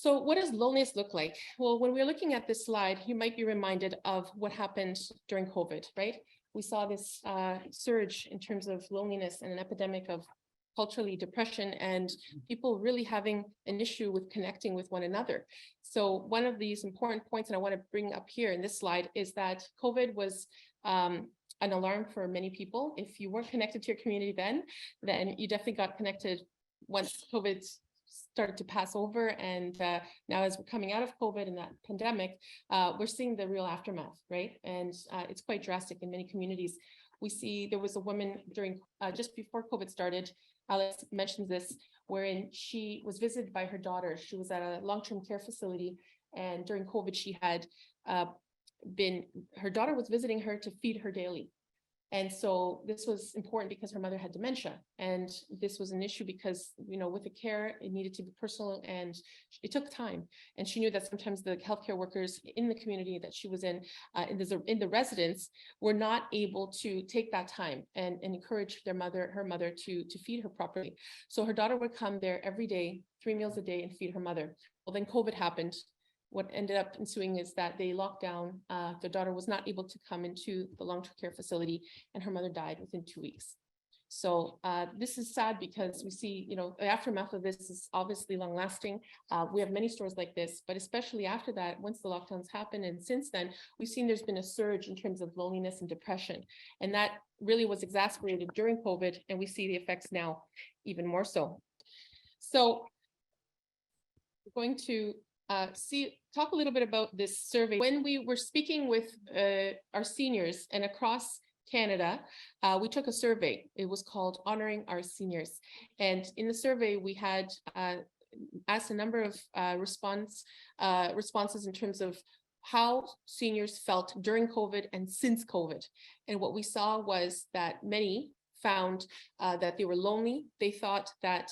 So what does loneliness look like? Well, when we're looking at this slide, you might be reminded of what happened during COVID, right? We saw this surge in terms of loneliness and an epidemic of culturally depression and people really having an issue with connecting with one another. So one of these important points that I want to bring up here in this slide is that COVID was an alarm for many people. If you weren't connected to your community then you definitely got connected once COVID started to pass over. And now as we're coming out of COVID and that pandemic, we're seeing the real aftermath, right? And it's quite drastic in many communities. We see there was a woman during just before COVID started, Alex mentions this, wherein she was visited by her daughter. She was at a long-term care facility, and during COVID, she had her daughter was visiting her to feed her daily. And so this was important because her mother had dementia. And this was an issue because, with the care, it needed to be personal and it took time. And she knew that sometimes the healthcare workers in the community that she was in the residence, were not able to take that time and encourage her mother to feed her properly. So her daughter would come there every day, 3 meals a day, and feed her mother. Well, then COVID happened. What ended up ensuing is that they locked down. The daughter was not able to come into the long-term care facility, and her mother died within 2 weeks. So this is sad because we see, the aftermath of this is obviously long-lasting. We have many stories like this, but especially after that, once the lockdowns happened, and since then, we've seen there's been a surge in terms of loneliness and depression, and that really was exacerbated during COVID, and we see the effects now even more so. So we're going to talk a little bit about this survey. When we were speaking with our seniors and across Canada, we took a survey. It was called Honoring Our Seniors. And in the survey, we had asked a number of responses in terms of how seniors felt during COVID and since COVID. And what we saw was that many found that they were lonely. They thought that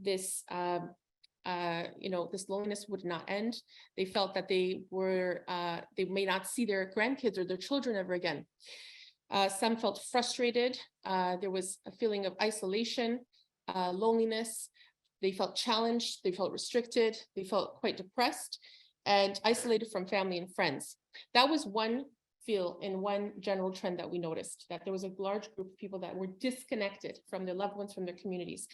this this loneliness would not end. They felt that they may not see their grandkids or their children ever again. Some felt frustrated. There was a feeling of isolation, loneliness. They felt challenged. They felt restricted. They felt quite depressed and isolated from family and friends. That was one feel in one general trend that we noticed, that there was a large group of people that were disconnected from their loved ones, from their communities.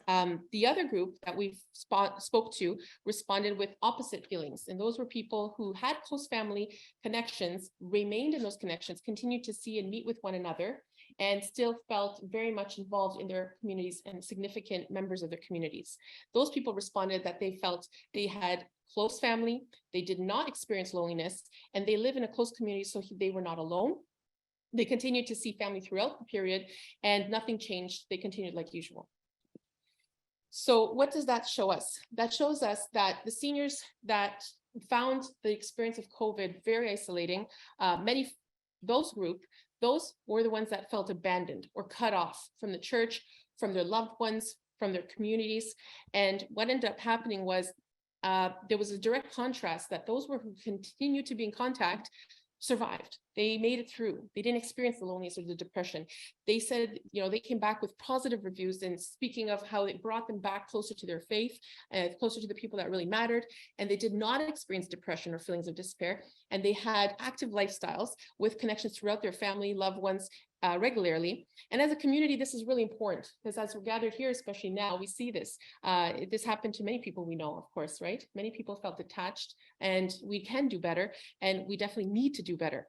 The other group that we spoke to responded with opposite feelings. And those were people who had close family connections, remained in those connections, continued to see and meet with one another, and still felt very much involved in their communities and significant members of their communities. Those people responded that they felt they had close family, they did not experience loneliness, and they live in a close community, so they were not alone. They continued to see family throughout the period, and nothing changed. They continued like usual. So what does that show us? That shows us that the seniors that found the experience of COVID very isolating, those were the ones that felt abandoned or cut off from the church, from their loved ones, from their communities. And what ended up happening was there was a direct contrast that those who continued to be in contact survived. They made it through. They didn't experience the loneliness or the depression. They said, they came back with positive reviews and speaking of how it brought them back closer to their faith, closer to the people that really mattered. And they did not experience depression or feelings of despair. And they had active lifestyles with connections throughout their family, loved ones, regularly. And as a community, this is really important because as we're gathered here, especially now, we see this. This happened to many people we know, of course, right? Many people felt detached, and we can do better, and we definitely need to do better.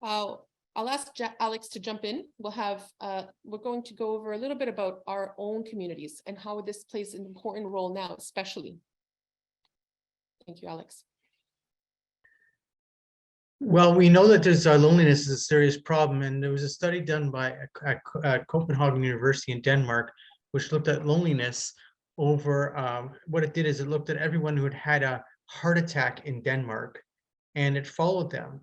I'll ask Alex to jump in. We're going to go over a little bit about our own communities and how this plays an important role now, especially. Thank you, Alex. Well, we know that there's loneliness is a serious problem, and there was a study done by Copenhagen University in Denmark, which looked at loneliness over what it did is it looked at everyone who had had a heart attack in Denmark, and it followed them.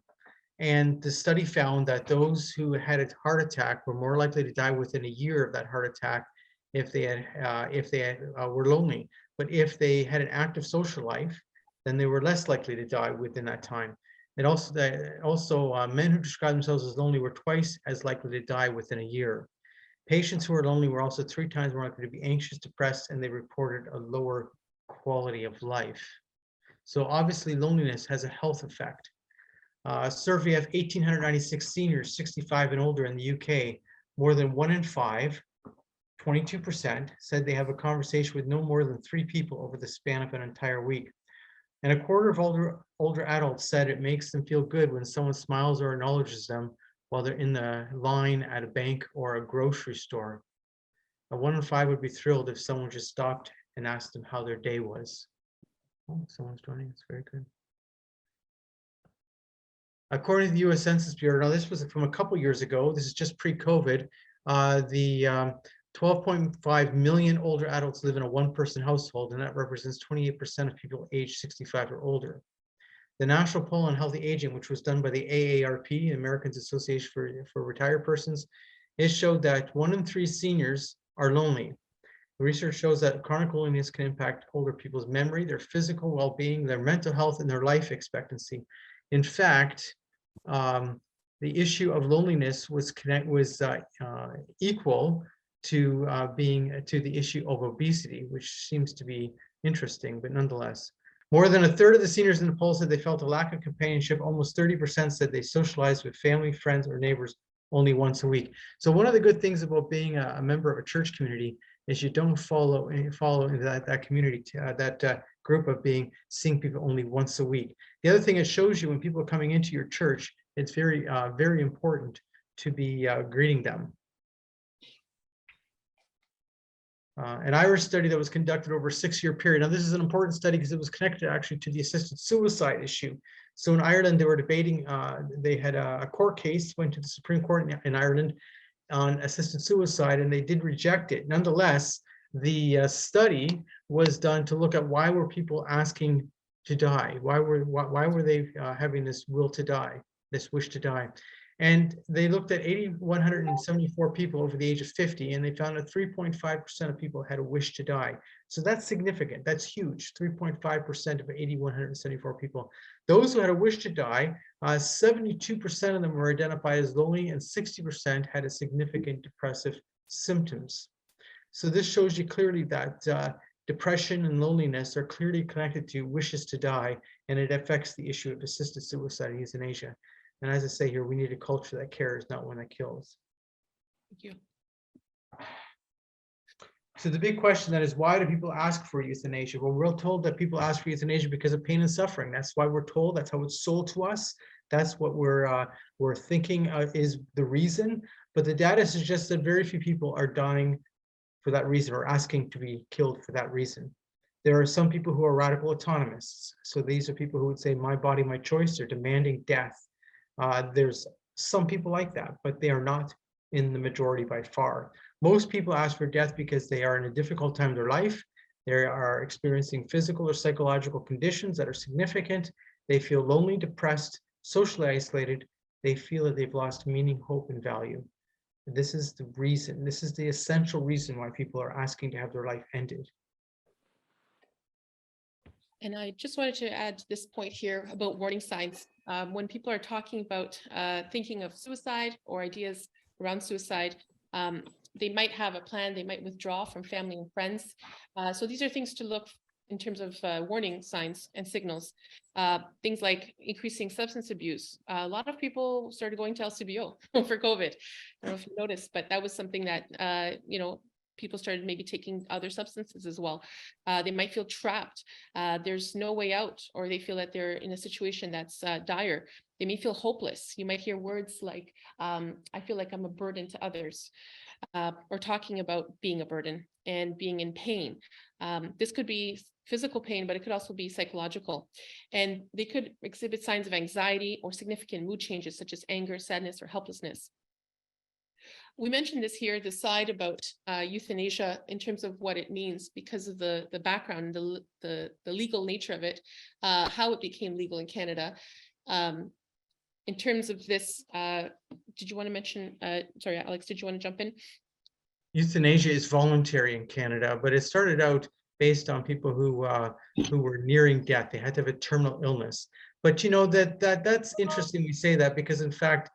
And the study found that those who had a heart attack were more likely to die within a year of that heart attack if they were lonely. But if they had an active social life, then they were less likely to die within that time. It also men who describe themselves as lonely were twice as likely to die within a year. Patients who were lonely were also 3 times more likely to be anxious, depressed, and they reported a lower quality of life. So obviously loneliness has a health effect. A survey of 1,896 seniors 65 and older in the UK, more than 1 in 5, 22%, said they have a conversation with no more than 3 people over the span of an entire week. And a quarter of older adults said it makes them feel good when someone smiles or acknowledges them while they're in the line at a bank or a grocery store. A 1 in 5 would be thrilled if someone just stopped and asked them how their day was. Oh, someone's joining us. Very good. According to the U.S. Census Bureau, now this was from a couple years ago, this is just pre-COVID, the 12.5 million older adults live in a one-person household, and that represents 28% of people aged 65 or older. The National Poll on Healthy Aging, which was done by the AARP, Americans Association for Retired Persons, it showed that 1 in 3 seniors are lonely. The research shows that chronic loneliness can impact older people's memory, their physical well-being, their mental health, and their life expectancy. In fact, the issue of loneliness was equal to the issue of obesity, which seems to be interesting, but nonetheless. More than a third of the seniors in the poll said they felt a lack of companionship. Almost 30% said they socialized with family, friends, or neighbors only once a week. So one of the good things about being a member of a church community is you don't follow into that community, that group of seeing people only once a week. The other thing it shows you when people are coming into your church, it's very, very important to be greeting them. An Irish study that was conducted over a 6-year period. Now, this is an important study because it was connected actually to the assisted suicide issue. So in Ireland, they were debating, they had a court case, went to the Supreme Court in Ireland on assisted suicide, and they did reject it. Nonetheless, the study was done to look at why were people asking to die? Why were they having this will to die, this wish to die? And they looked at 8,174 people over the age of 50, and they found that 3.5% of people had a wish to die. So that's significant. That's huge. 3.5% of 8,174 people. Those who had a wish to die, 72% of them were identified as lonely, and 60% had a significant depressive symptoms. So this shows you clearly that depression and loneliness are clearly connected to wishes to die, and it affects the issue of assisted suicide and euthanasia. And as I say here, we need a culture that cares, not one that kills. Thank you. So the big question then is, why do people ask for euthanasia? Well, we're told that people ask for euthanasia because of pain and suffering. That's why we're told. That's how it's sold to us. That's what we're thinking is the reason. But the data suggests that very few people are dying for that reason or asking to be killed for that reason. There are some people who are radical autonomists. So these are people who would say, my body, my choice. They're demanding death. There's some people like that, but they are not in the majority by far. Most people ask for death because they are in a difficult time in their life. They are experiencing physical or psychological conditions that are significant. They feel lonely, depressed, socially isolated. They feel that they've lost meaning, hope, and value. This is the reason. This is the essential reason why people are asking to have their life ended. And I just wanted to add this point here about warning signs. When people are talking about thinking of suicide or ideas around suicide, they might have a plan, they might withdraw from family and friends. So these are things to look in terms of warning signs and signals. Things like increasing substance abuse. A lot of people started going to LCBO for COVID. I don't know if you noticed, but that was something that, people started maybe taking other substances as well. They might feel trapped. There's no way out, or they feel that they're in a situation that's dire. They may feel hopeless. You might hear words like, I feel like I'm a burden to others, or talking about being a burden and being in pain. This could be physical pain, but it could also be psychological. And they could exhibit signs of anxiety or significant mood changes, such as anger, sadness, or helplessness. We mentioned this here, the side about euthanasia in terms of what it means because of the background, the legal nature of it, how it became legal in Canada. In terms of this, did you want to mention, sorry, Alex, did you want to jump in? Euthanasia is voluntary in Canada, but it started out based on people who were nearing death. They had to have a terminal illness. But that's interesting you say that, because in fact,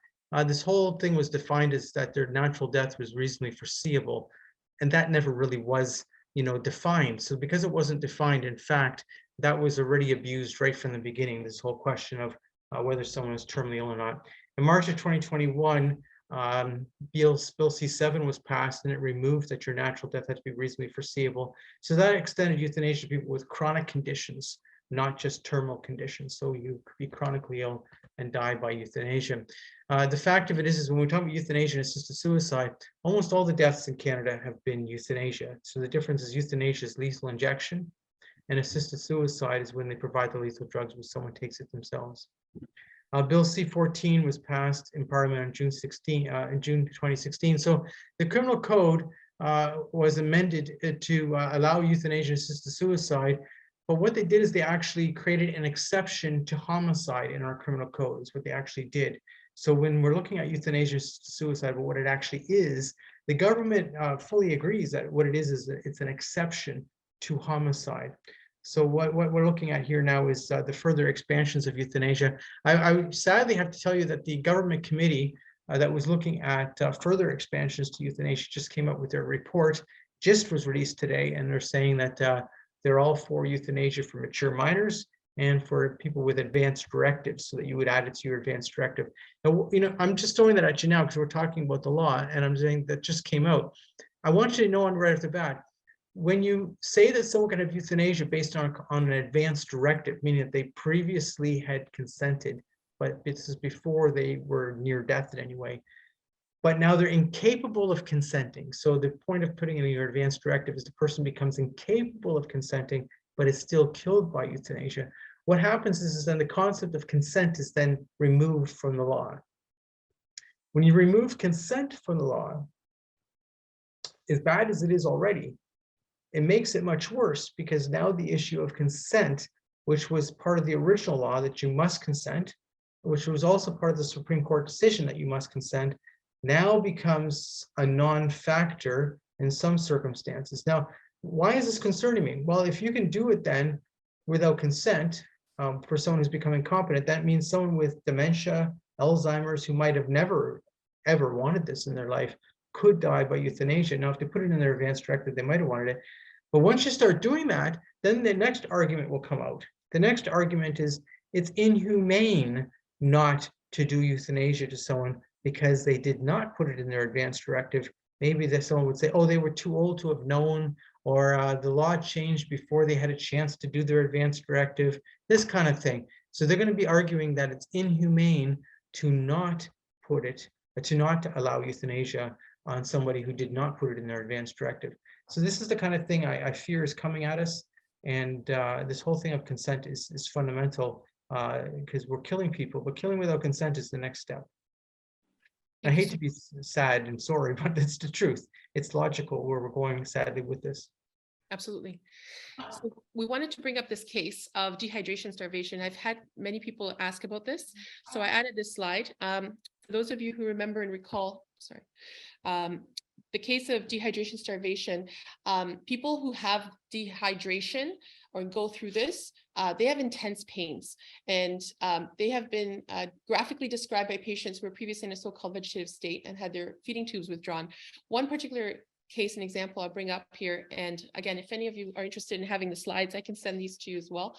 this whole thing was defined as that their natural death was reasonably foreseeable, and that never really was defined. So because it wasn't defined, in fact, that was already abused right from the beginning, this whole question of whether someone is terminally ill or not. In March of 2021, Bill C7 was passed, and it removed that your natural death had to be reasonably foreseeable. So that extended euthanasia to people with chronic conditions, not just terminal conditions. So you could be chronically ill and die by euthanasia. The fact of it is when we talk about euthanasia and assisted suicide, almost all the deaths in Canada have been euthanasia. So the difference is euthanasia is lethal injection, and assisted suicide is when they provide the lethal drugs when someone takes it themselves. Bill C-14 was passed in Parliament on June 2016. So the criminal code was amended to allow euthanasia and assisted suicide. But what they did is they actually created an exception to homicide in our criminal code, is what they actually did. So when we're looking at euthanasia and suicide, but what it actually is, the government fully agrees that what it is that it's an exception to homicide. So what we're looking at here now is the further expansions of euthanasia. I sadly have to tell you that the government committee that was looking at further expansions to euthanasia just came up with their report, just was released today, and they're saying that they're all for euthanasia for mature minors and for people with advanced directives, so that you would add it to your advanced directive. Now, I'm just throwing that at you now because we're talking about the law, and I'm saying that just came out. I want you to know right off the bat, when you say that someone can have euthanasia based on an advanced directive, meaning that they previously had consented, but this is before they were near death in any way, but now they're incapable of consenting. So the point of putting in your advanced directive is the person becomes incapable of consenting, but is still killed by euthanasia. What happens is then the concept of consent is then removed from the law. When you remove consent from the law, as bad as it is already, it makes it much worse, because now the issue of consent, which was part of the original law that you must consent, which was also part of the Supreme Court decision that you must consent, now becomes a non-factor in some circumstances. Now, why is this concerning me? Well, if you can do it then without consent for someone who's becoming incompetent, that means someone with dementia, Alzheimer's, who might have never, ever wanted this in their life, could die by euthanasia. Now, if they put it in their advanced directive, they might have wanted it. But once you start doing that, then the next argument will come out. The next argument is it's inhumane not to do euthanasia to someone because they did not put it in their advanced directive. Maybe that someone would say, oh, they were too old to have known, or the law changed before they had a chance to do their advanced directive, this kind of thing. So they're going to be arguing that it's inhumane to not put it, to not allow euthanasia on somebody who did not put it in their advanced directive. So this is the kind of thing I fear is coming at us. And this whole thing of consent is fundamental, because we're killing people, but killing without consent is the next step. I hate to be sad and sorry, but it's the truth. It's logical where we're going, sadly, with this. Absolutely. So we wanted to bring up this case of dehydration starvation. I've had many people ask about this, so I added this slide. For those of you who remember and recall, the case of dehydration starvation, people who have dehydration or go through this, they have intense pains, and they have been graphically described by patients who were previously in a so-called vegetative state and had their feeding tubes withdrawn. One particular case and example I'll bring up here, and again, if any of you are interested in having the slides, I can send these to you as well.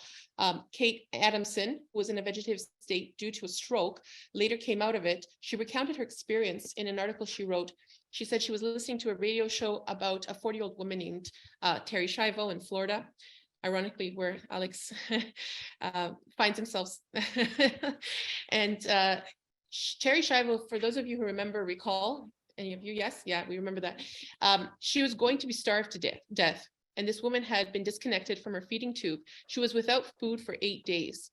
Kate Adamson was in a vegetative state due to a stroke, later came out of it. She recounted her experience in an article she wrote. She said she was listening to a radio show about a 40-year-old woman named Terry Schiavo in Florida, ironically where Alex finds himself. And Terry Schiavo, for those of you who remember, recall, any of you? Yes, yeah, we remember that. She was going to be starved to death, and this woman had been disconnected from her feeding tube. She was without food for 8 days.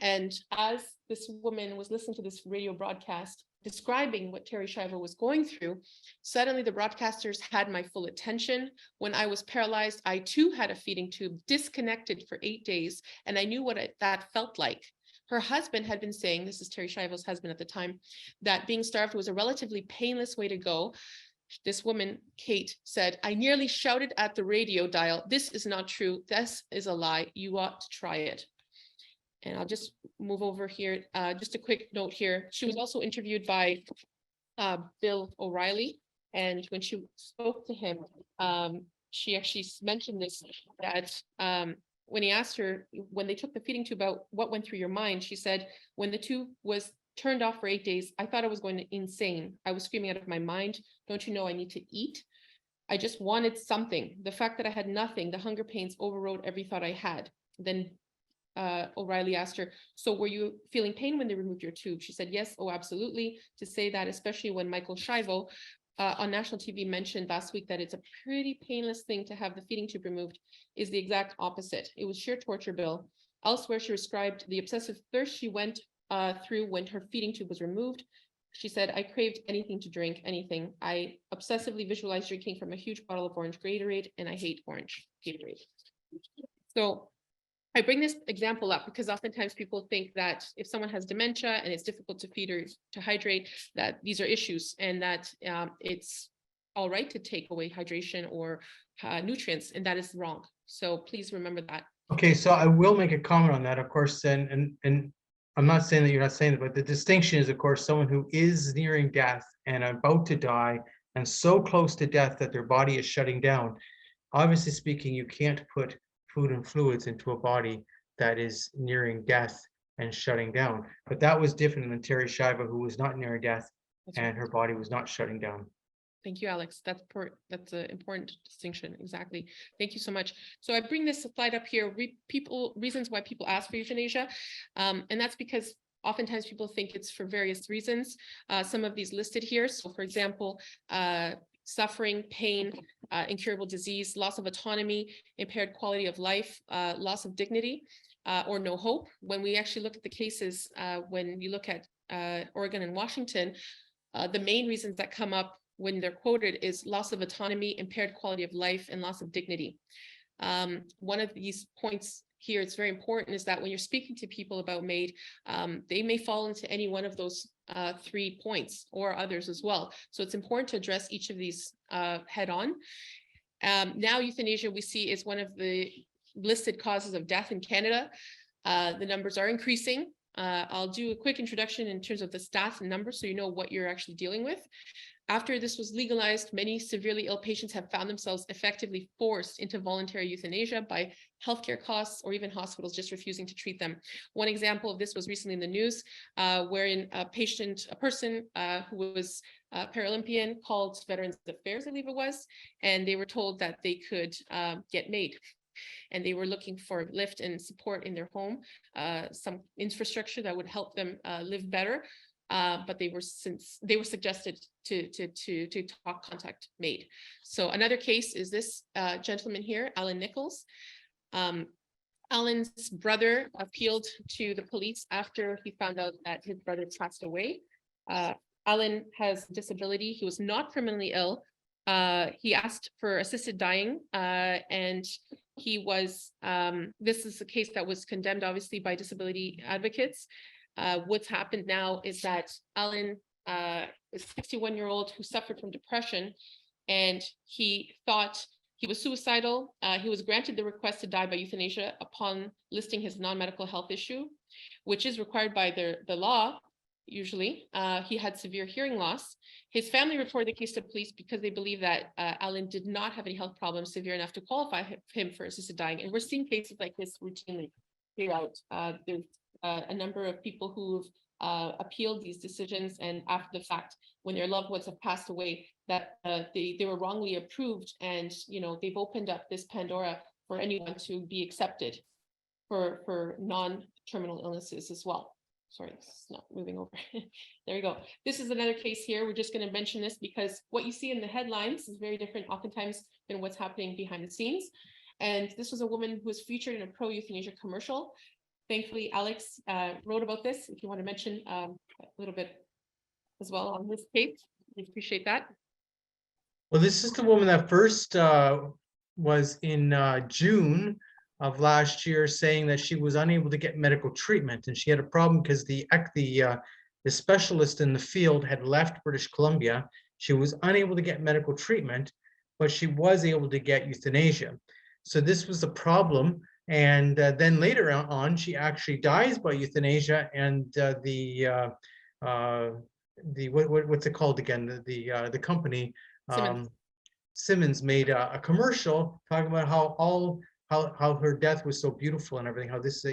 And as this woman was listening to this radio broadcast describing what Terry Schiavo was going through, suddenly the broadcasters had my full attention. When I was paralyzed, I too had a feeding tube disconnected for 8 days, and I knew what that felt like. Her husband had been saying, this is Terry Schiavo's husband at the time, that being starved was a relatively painless way to go. This woman, Kate, said, I nearly shouted at the radio dial, this is not true, this is a lie, you ought to try it. And I'll just move over here. Just a quick note here. She was also interviewed by Bill O'Reilly. And when she spoke to him, she actually mentioned this, that when he asked her, when they took the feeding tube out, what went through your mind? She said, when the tube was turned off for 8 days, I thought I was going insane. I was screaming out of my mind. Don't you know I need to eat? I just wanted something. The fact that I had nothing, the hunger pains overrode every thought I had. Then O'Reilly asked her, so were you feeling pain when they removed your tube? She said, yes, oh, absolutely. To say that, especially when Michael Shivo on national TV mentioned last week that it's a pretty painless thing to have the feeding tube removed, is the exact opposite. It was sheer torture, Bill. Elsewhere, she described the obsessive thirst she went through when her feeding tube was removed. She said, I craved anything to drink, anything. I obsessively visualized drinking from a huge bottle of orange Gatorade, and I hate orange Gatorade. So I bring this example up because oftentimes people think that if someone has dementia and it's difficult to feed or to hydrate, that these are issues, and that it's all right to take away hydration or nutrients, and that is wrong. So please remember that. Okay, so I will make a comment on that, of course, and I'm not saying that you're not saying it, but the distinction is, of course, someone who is nearing death and about to die and so close to death that their body is shutting down. Obviously speaking, you can't put food and fluids into a body that is nearing death and shutting down. But that was different than Terry Shiva, who was not near death and her body was not shutting down. Thank you, Alex. That's an important distinction. Exactly. Thank you so much. So I bring this slide up here, reasons why people ask for euthanasia. And that's because oftentimes people think it's for various reasons. Some of these listed here. So for example, suffering, pain, incurable disease, loss of autonomy, impaired quality of life, loss of dignity, or no hope. When we actually look at the cases, when you look at Oregon and Washington, the main reasons that come up when they're quoted is loss of autonomy, impaired quality of life, and loss of dignity. One of these points here, it's very important, is that when you're speaking to people about MAID, they may fall into any one of those 3 points or others as well. So it's important to address each of these head on. Now euthanasia we see is one of the listed causes of death in Canada. The numbers are increasing. I'll do a quick introduction in terms of the stats and numbers so you know what you're actually dealing with. After this was legalized, many severely ill patients have found themselves effectively forced into voluntary euthanasia by healthcare costs or even hospitals just refusing to treat them. One example of this was recently in the news, wherein a person who was a Paralympian called Veterans Affairs, I believe it was, and they were told that they could get MAID. And they were looking for lift and support in their home, some infrastructure that would help them live better. But they were suggested to contact MAID. So another case is this gentleman here, Alan Nichols. Alan's brother appealed to the police after he found out that his brother passed away. Alan has disability. He was not criminally ill. He asked for assisted dying, and he was, this is a case that was condemned obviously by disability advocates. What's happened now is that Alan is a 61-year-old who suffered from depression, and he thought he was suicidal. He was granted the request to die by euthanasia upon listing his non-medical health issue, which is required by the law. Usually, he had severe hearing loss. His family reported the case to police because they believe that Alan did not have any health problems severe enough to qualify him for assisted dying. And we're seeing cases like this routinely throughout. There's a number of people who've appealed these decisions, and after the fact, when their loved ones have passed away, that they were wrongly approved, and they've opened up this Pandora for anyone to be accepted for non-terminal illnesses as well. Sorry, it's not moving over. There we go. This is another case here. We're just going to mention this because what you see in the headlines is very different oftentimes than what's happening behind the scenes. And this was a woman who was featured in a pro-euthanasia commercial. Thankfully, Alex wrote about this. If you want to mention a little bit as well on this case, we appreciate that. Well, this is the woman that first was in June of last year saying that she was unable to get medical treatment, and she had a problem because the specialist in the field had left British Columbia. She was unable to get medical treatment, but she was able to get euthanasia. So this was the problem. And then later on, she actually dies by euthanasia, and what's it called again? The company. Simmons made a commercial talking about how her death was so beautiful and everything, how this,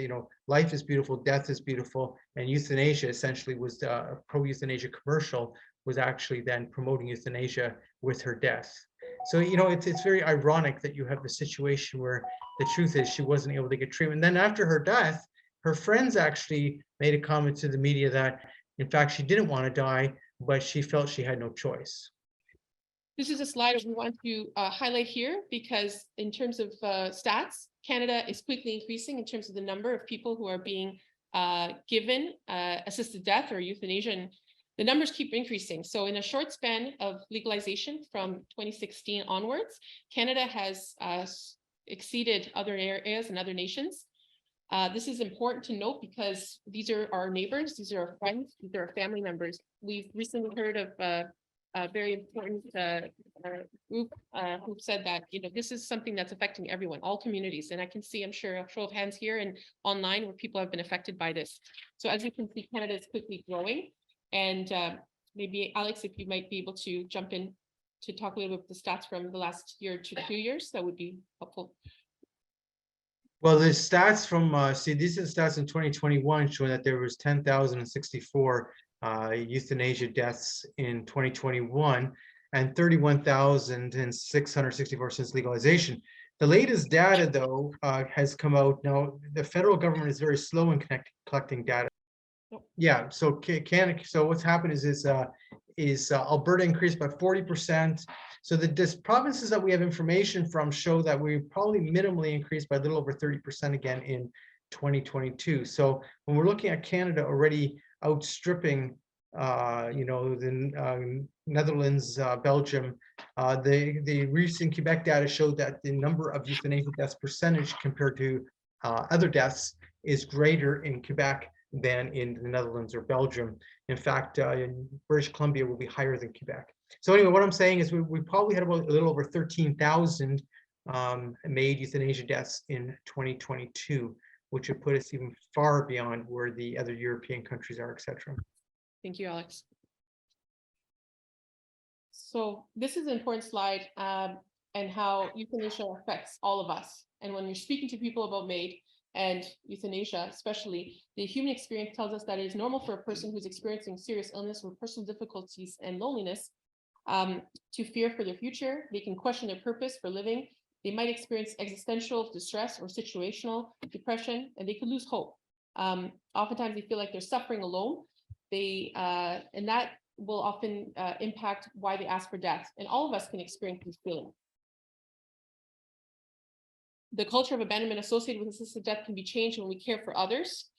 life is beautiful, death is beautiful, and euthanasia essentially was a pro-euthanasia commercial was actually then promoting euthanasia with her death. So, it's very ironic that you have a situation where the truth is she wasn't able to get treatment. Then after her death, her friends actually made a comment to the media that, in fact, she didn't want to die, but she felt she had no choice. This is a slide we want to highlight here because in terms of stats, Canada is quickly increasing in terms of the number of people who are being given assisted death or euthanasia, and the numbers keep increasing. So in a short span of legalization from 2016 onwards, Canada has exceeded other areas and other nations. This is important to note because these are our neighbors, these are our friends, these are our family members. We've recently heard of a very important group who said that, this is something that's affecting everyone, all communities. And I can see, I'm sure, a show of hands here and online where people have been affected by this. So as you can see, Canada is quickly growing. And maybe, Alex, if you might be able to jump in to talk a little bit about the stats from the last year to 2 years, that would be helpful. Well, the stats from, these are the stats in 2021 showing that there was 10,064 euthanasia deaths in 2021 and 31,664 since legalization. The latest data, though, has come out. Now, the federal government is very slow in collecting data. Yeah, so so what's happened is Alberta increased by 40%. So the provinces that we have information from show that we probably minimally increased by a little over 30% again in 2022. So when we're looking at Canada already outstripping, the Netherlands, Belgium, the recent Quebec data showed that the number of euthanasia deaths percentage compared to other deaths is greater in Quebec than in the Netherlands or Belgium. In fact, in British Columbia will be higher than Quebec. So anyway, what I'm saying is we probably had about a little over 13,000 made euthanasia deaths in 2022, which would put us even far beyond where the other European countries are, etc. Thank you, Alex. So this is an important slide and how euthanasia affects all of us. And when you're speaking to people about MAID and euthanasia, especially, the human experience tells us that it is normal for a person who's experiencing serious illness or personal difficulties and loneliness to fear for their future. They can question their purpose for living. They might experience existential distress or situational depression, and they could lose hope. Oftentimes they feel like they're suffering alone. And that will often impact why they ask for death. And all of us can experience these feelings. The culture of abandonment associated with assisted death can be changed when we care for others.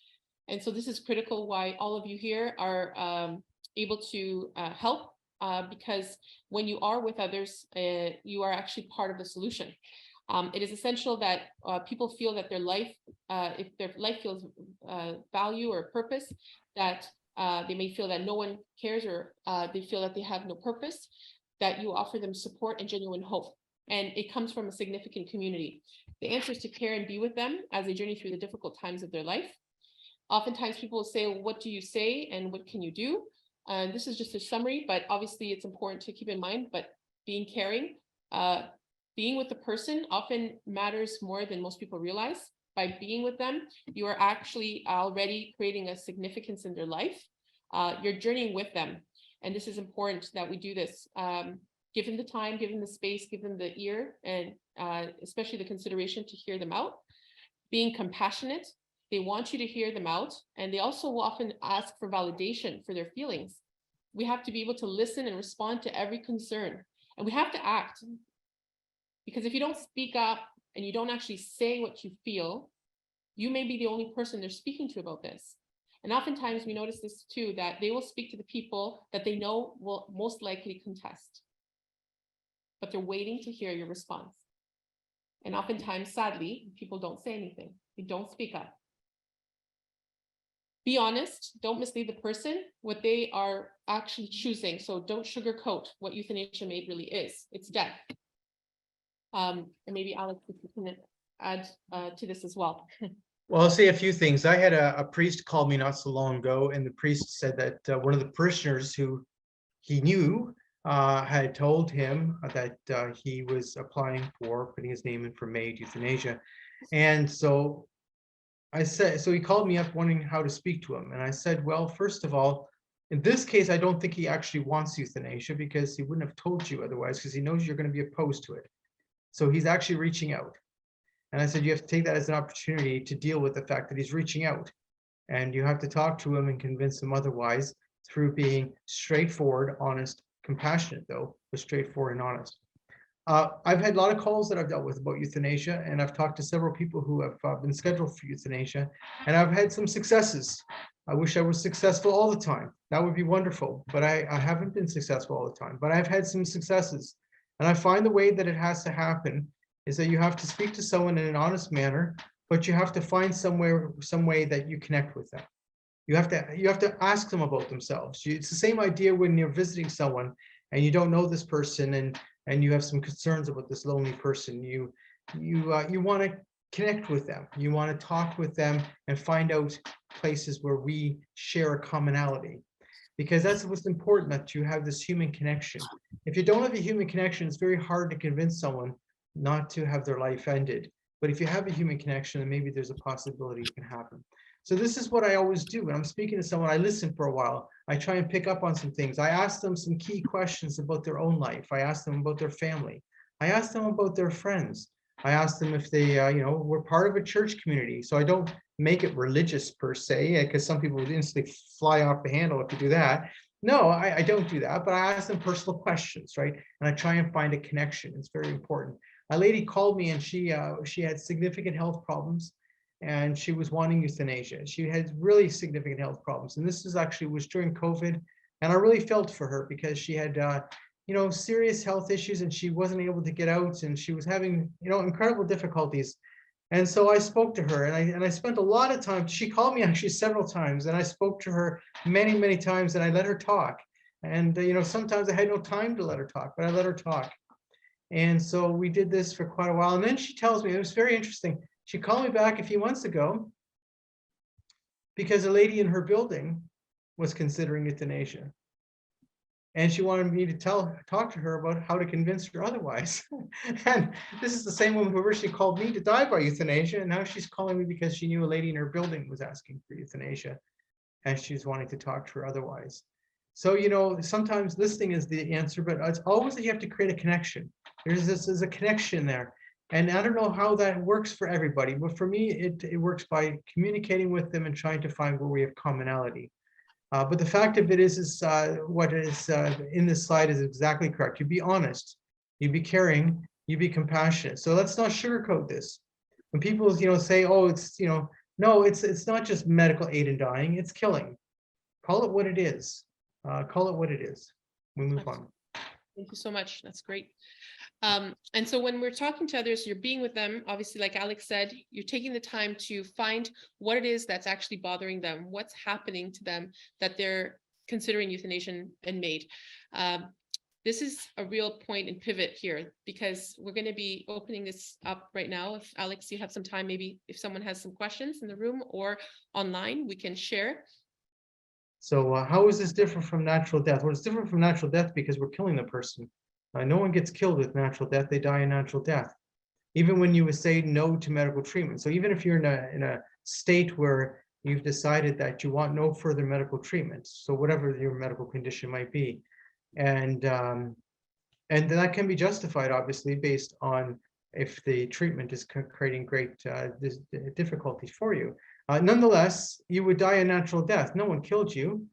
And so this is critical why all of you here are able to help, because when you are with others, you are actually part of the solution. It is essential that people feel that their life, if their life feels value or purpose, that they may feel that no one cares or they feel that they have no purpose, that you offer them support and genuine hope. And it comes from a significant community. The answer is to care and be with them as they journey through the difficult times of their life. Oftentimes people will say, what do you say and what can you do? And this is just a summary, but obviously it's important to keep in mind, but being caring, being with the person often matters more than most people realize. By being with them, you are actually already creating a significance in their life. You're journeying with them. And this is important that we do this. Give them the time, give them the space, give them the ear, and especially the consideration to hear them out. Being compassionate, they want you to hear them out, and they also will often ask for validation for their feelings. We have to be able to listen and respond to every concern, and we have to act. Because if you don't speak up and you don't actually say what you feel, you may be the only person they're speaking to about this. And oftentimes we notice this too, that they will speak to the people that they know will most likely contest. But they're waiting to hear your response. And oftentimes, sadly, people don't say anything. They don't speak up. Be honest, don't mislead the person, what they are actually choosing. So don't sugarcoat what euthanasia MAID really is. It's death. And maybe Alex, if you can add to this as well. Well, I'll say a few things. I had a priest call me not so long ago, and the priest said that one of the parishioners who he knew had told him that he was applying for putting his name in for MAID euthanasia. And so I said, so he called me up wondering how to speak to him. And I said, well, first of all, in this case, I don't think he actually wants euthanasia because he wouldn't have told you otherwise, because he knows you're going to be opposed to it. So he's actually reaching out. And I said, you have to take that as an opportunity to deal with the fact that he's reaching out. And you have to talk to him and convince him otherwise through being straightforward, honest, compassionate, though, but straightforward and honest. I've had a lot of calls that I've dealt with about euthanasia, and I've talked to several people who have been scheduled for euthanasia, and I've had some successes. I wish I was successful all the time. That would be wonderful, but I haven't been successful all the time, but I've had some successes. And I find the way that it has to happen is that you have to speak to someone in an honest manner, but you have to find some way that you connect with them. You have to ask them about themselves. It's the same idea when you're visiting someone and you don't know this person, and you have some concerns about this lonely person. You want to connect with them. You want to talk with them and find out places where we share a commonality, because that's what's important, that you have this human connection. If you don't have a human connection, it's very hard to convince someone not to have their life ended. But if you have a human connection, then maybe there's a possibility it can happen. So this is what I always do when I'm speaking to someone. I listen for a while. I try and pick up on some things. I ask them some key questions about their own life. I ask them about their family. I ask them about their friends. I ask them if they, were part of a church community. So I don't make it religious per se, because some people would instantly fly off the handle if you do that. No, I don't do that, but I ask them personal questions, right? And I try and find a connection. It's very important. A lady called me and she had significant health problems, and she was wanting euthanasia. She had really significant health problems. And this was during COVID. And I really felt for her because she had, serious health issues, and she wasn't able to get out, and she was having, incredible difficulties. And so I spoke to her, and I spent a lot of time. She called me actually several times, and I spoke to her many, many times, and I let her talk. And, sometimes I had no time to let her talk, but I let her talk. And so we did this for quite a while. And then she tells me, it was very interesting. She called me back a few months ago because a lady in her building was considering euthanasia. And she wanted me to talk to her about how to convince her otherwise. And this is the same woman who originally called me to die by euthanasia. And now she's calling me because she knew a lady in her building was asking for euthanasia, and she's wanting to talk to her otherwise. So, sometimes listening is the answer, but it's always that you have to create a connection. There's a connection there. And I don't know how that works for everybody, but for me, it works by communicating with them and trying to find where we have commonality. But the fact of it is what is in this slide is exactly correct. You be honest, you be caring, you be compassionate. So let's not sugarcoat this. When people, say, oh, it's, no, it's not just medical aid in dying, it's killing. Call it what it is. Call it what it is. We move on. Thank you so much. That's great. And so when we're talking to others, you're being with them, obviously, like Alex said, you're taking the time to find what it is that's actually bothering them, what's happening to them that they're considering euthanasia and MAID. This is a real point and pivot here, because we're going to be opening this up right now. If Alex, you have some time, maybe if someone has some questions in the room or online, we can share. So how is this different from natural death? Well, it's different from natural death because we're killing the person. No one gets killed with natural death. They die in natural death. Even when you would say no to medical treatment. So even if you're in a state where you've decided that you want no further medical treatment, so whatever your medical condition might be, and that can be justified, obviously, based on if the treatment is creating great difficulties for you. Nonetheless, you would die a natural death. No one killed you.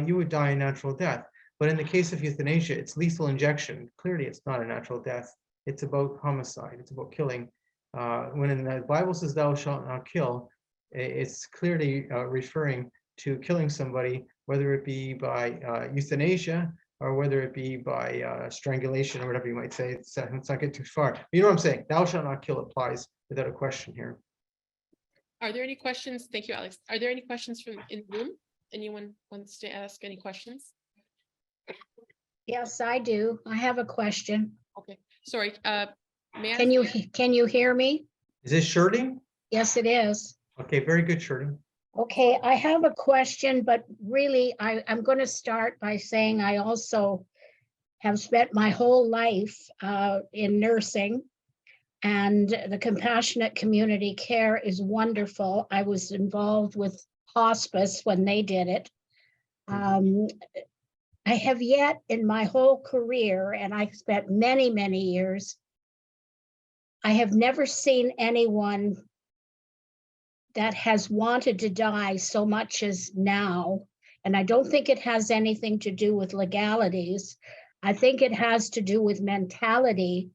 You would die a natural death. But in the case of euthanasia, it's lethal injection. Clearly, it's not a natural death. It's about homicide. It's about killing. When in the Bible says, "Thou shalt not kill," it's clearly referring to killing somebody, whether it be by euthanasia or whether it be by strangulation or whatever you might say. Let's not get too far. You know what I'm saying? "Thou shalt not kill" applies without a question here. Are there any questions? Thank you, Alex. Are there any questions from in the room? Anyone wants to ask any questions? Yes, I do. I have a question. Okay, sorry. May I? Can you hear me? Is this Shirley? Yes, it is. Okay, very good, Shirley. Okay, I have a question, but really I'm going to start by saying I also have spent my whole life in nursing, and the compassionate community care is wonderful. I was involved with hospice when they did it. I have yet in my whole career, and I spent many, many years, I have never seen anyone that has wanted to die so much as now. And I don't think it has anything to do with legalities. I think it has to do with mentality.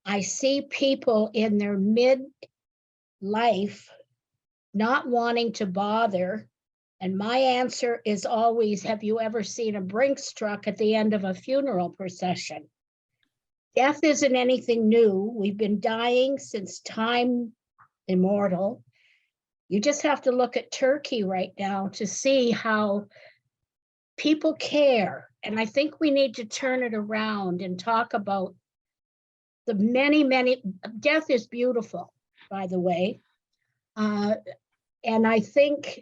I see people in their mid-life not wanting to bother. And my answer is always, have you ever seen a Brinks truck at the end of a funeral procession? Death isn't anything new. We've been dying since time immortal. You just have to look at Turkey right now to see how people care. And I think we need to turn it around and talk about the many, death is beautiful, by the way. And I think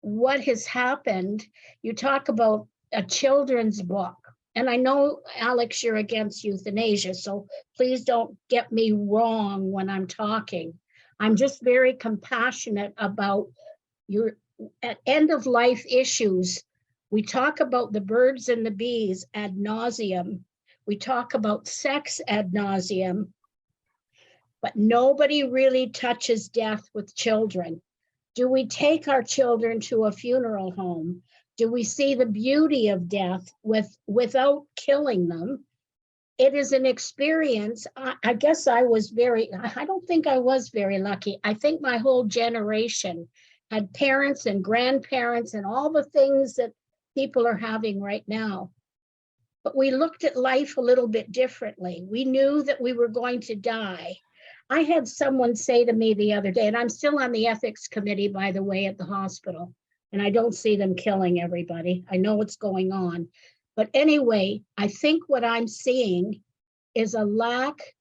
what has happened, you talk about a children's book, and I know, Alex, you're against euthanasia, so please don't get me wrong when I'm talking. I'm just very compassionate about your end of life issues. We talk about the birds and the bees ad nauseum. We talk about sex ad nauseum, but nobody really touches death with children. Do we take our children to a funeral home? Do we see the beauty of death without killing them? It is an experience. I guess I don't think I was very lucky. I think my whole generation had parents and grandparents and all the things that people are having right now. But we looked at life a little bit differently. We knew that we were going to die. I had someone say to me the other day, and I'm still on the ethics committee, by the way, at the hospital, and I don't see them killing everybody. I know what's going on. But anyway, I think what I'm seeing is a lack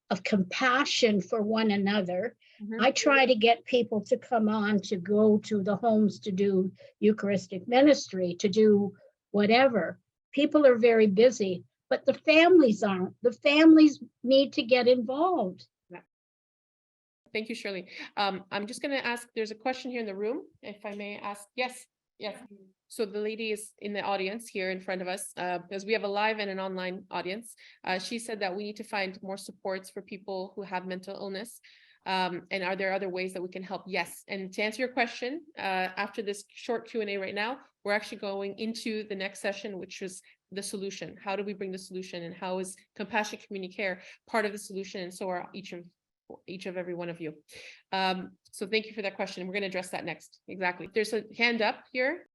of compassion for one another. Mhm. I try to get people to come on to go to the homes to do Eucharistic ministry, to do whatever. People are very busy, but the families aren't. The families need to get involved. Thank you, Shirley. I'm just going to ask, there's a question here in the room, if I may ask. Yes. So the lady is in the audience here in front of us, because we have a live and an online audience. She said that we need to find more supports for people who have mental illness. And are there other ways that we can help? Yes. And to answer your question, after this short Q&A right now, we're actually going into the next session, which is the solution. How do we bring the solution, and how is compassionate community care part of the solution? And so are each of every one of you. So thank you for that question. We're going to address that next. Exactly. There's a hand up here.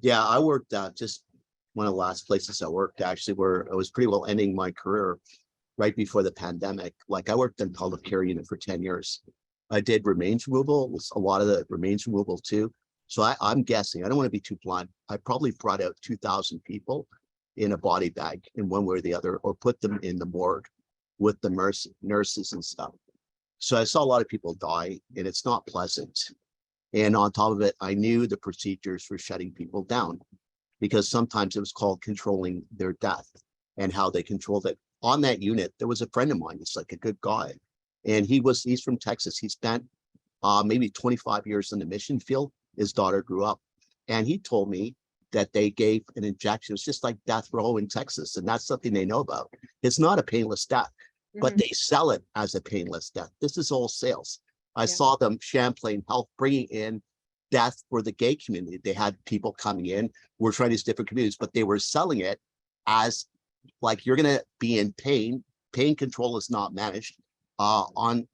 Yeah, I worked just one of the last places I worked, actually, where I was pretty well ending my career right before the pandemic. Like, I worked in palliative care unit for 10 years. I did remains removal, a lot of the remains removal too. So I'm guessing, I don't want to be too blunt, I probably brought out 2,000 people in a body bag in one way or the other, or put them in the morgue with the nurses and stuff. So I saw a lot of people die, and it's not pleasant. And on top of it, I knew the procedures for shutting people down, because sometimes it was called controlling their death and how they controlled it. On that unit, there was a friend of mine. He's like a good guy. And he's from Texas. He spent maybe 25 years in the mission field. His daughter grew up. And he told me that they gave an injection. It's just like death row in Texas. And that's something they know about. It's not a painless death, but they sell it as a painless death. This is all sales. I saw them, Champlain Health, bringing in death for the gay community. They had people coming in. We're trying these different communities, but they were selling it as like, you're going to be in pain. Pain control is not managed on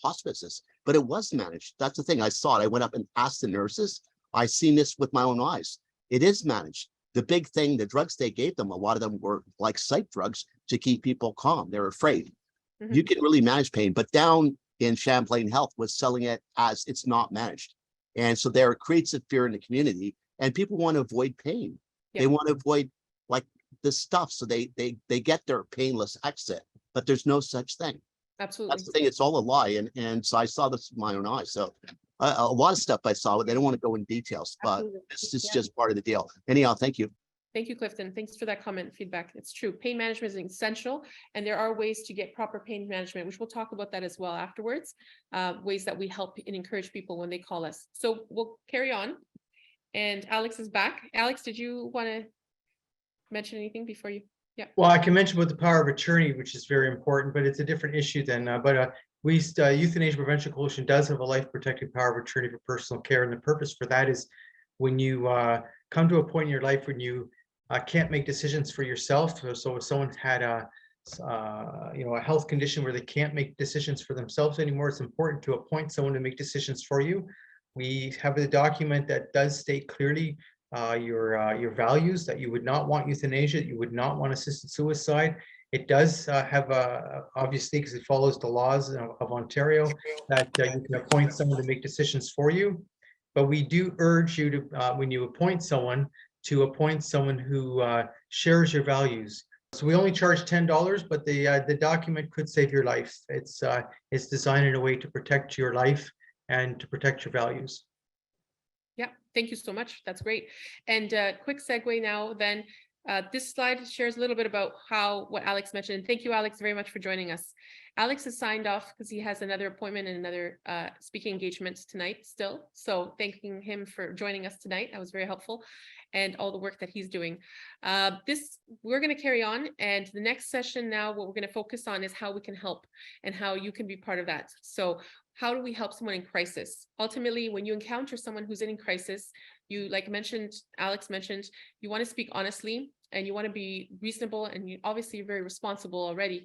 hospices, but it was managed. That's the thing. I saw it. I went up and asked the nurses. I seen this with my own eyes. It is managed. The big thing, the drugs they gave them, a lot of them were like psych drugs to keep people calm. They're afraid. You can really manage pain, but down in Champlain Health was selling it as it's not managed. And so there creates a fear in the community, and people want to avoid pain. They want to avoid like this stuff. So they get their painless exit, but there's no such thing. Absolutely. That's the thing. It's all a lie. And so I saw this with my own eyes. So a lot of stuff I saw, but they don't want to go in details, but this is just part of the deal. Anyhow, thank you. Thank you, Clifton. Thanks for that comment feedback. It's true. Pain management is essential, and there are ways to get proper pain management, which we'll talk about that as well afterwards. Ways that we help and encourage people when they call us. So we'll carry on. And Alex is back. Alex, did you want to mention anything before you? Yeah. Well, I can mention about the power of attorney, which is very important, but it's a different issue than, Euthanasia Prevention Coalition does have a life protecting power of attorney for personal care. And the purpose for that is when you come to a point in your life when you can't make decisions for yourself. So if someone had a health condition where they can't make decisions for themselves anymore, it's important to appoint someone to make decisions for you. We have a document that does state clearly your values, that you would not want euthanasia, you would not want assisted suicide. It does have obviously, because it follows the laws of Ontario, that you can appoint someone to make decisions for you. But we do urge you to, when you appoint someone, to appoint someone who shares your values. So we only charge $10, but the document could save your life. It's designed in a way to protect your life and to protect your values. Yeah, thank you so much. That's great. And quick segue now then. This slide shares a little bit about what Alex mentioned. And thank you, Alex, very much for joining us. Alex has signed off because he has another appointment and another speaking engagement tonight still. So thanking him for joining us tonight. That was very helpful, and all the work that he's doing. We're going to carry on, and the next session now, what we're going to focus on is how we can help and how you can be part of that. So how do we help someone in crisis? Ultimately, when you encounter someone who's in crisis, you, like Alex mentioned, you want to speak honestly and you want to be reasonable, and obviously you're very responsible already.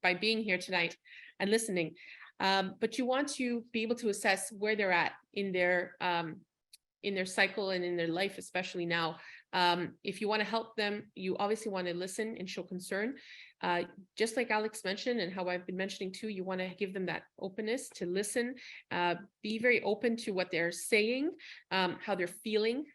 By being here tonight and listening, but you want to be able to assess where they're at in their cycle and in their life, especially now. If you want to help them, you obviously want to listen and show concern. Just like Alex mentioned, and how I've been mentioning too, you want to give them that openness to listen, be very open to what they're saying, how they're feeling,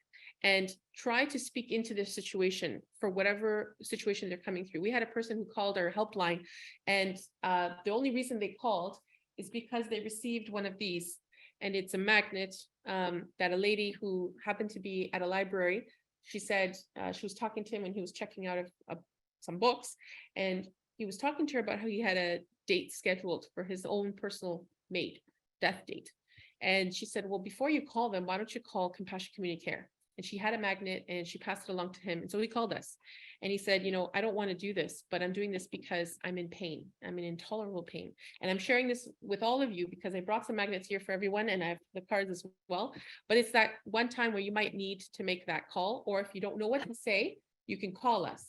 and try to speak into their situation for whatever situation they're coming through. We had a person who called our helpline, and the only reason they called is because they received one of these, and it's a magnet that a lady who happened to be at a library, she said she was talking to him when he was checking out of some books, and he was talking to her about how he had a date scheduled for his own personal death date. And she said, well, before you call them, why don't you call Compassion Community Care? And she had a magnet and she passed it along to him. And so he called us and he said, I don't want to do this, but I'm doing this because I'm in pain. I'm in intolerable pain. And I'm sharing this with all of you because I brought some magnets here for everyone, and I have the cards as well. But it's that one time where you might need to make that call, or if you don't know what to say, you can call us.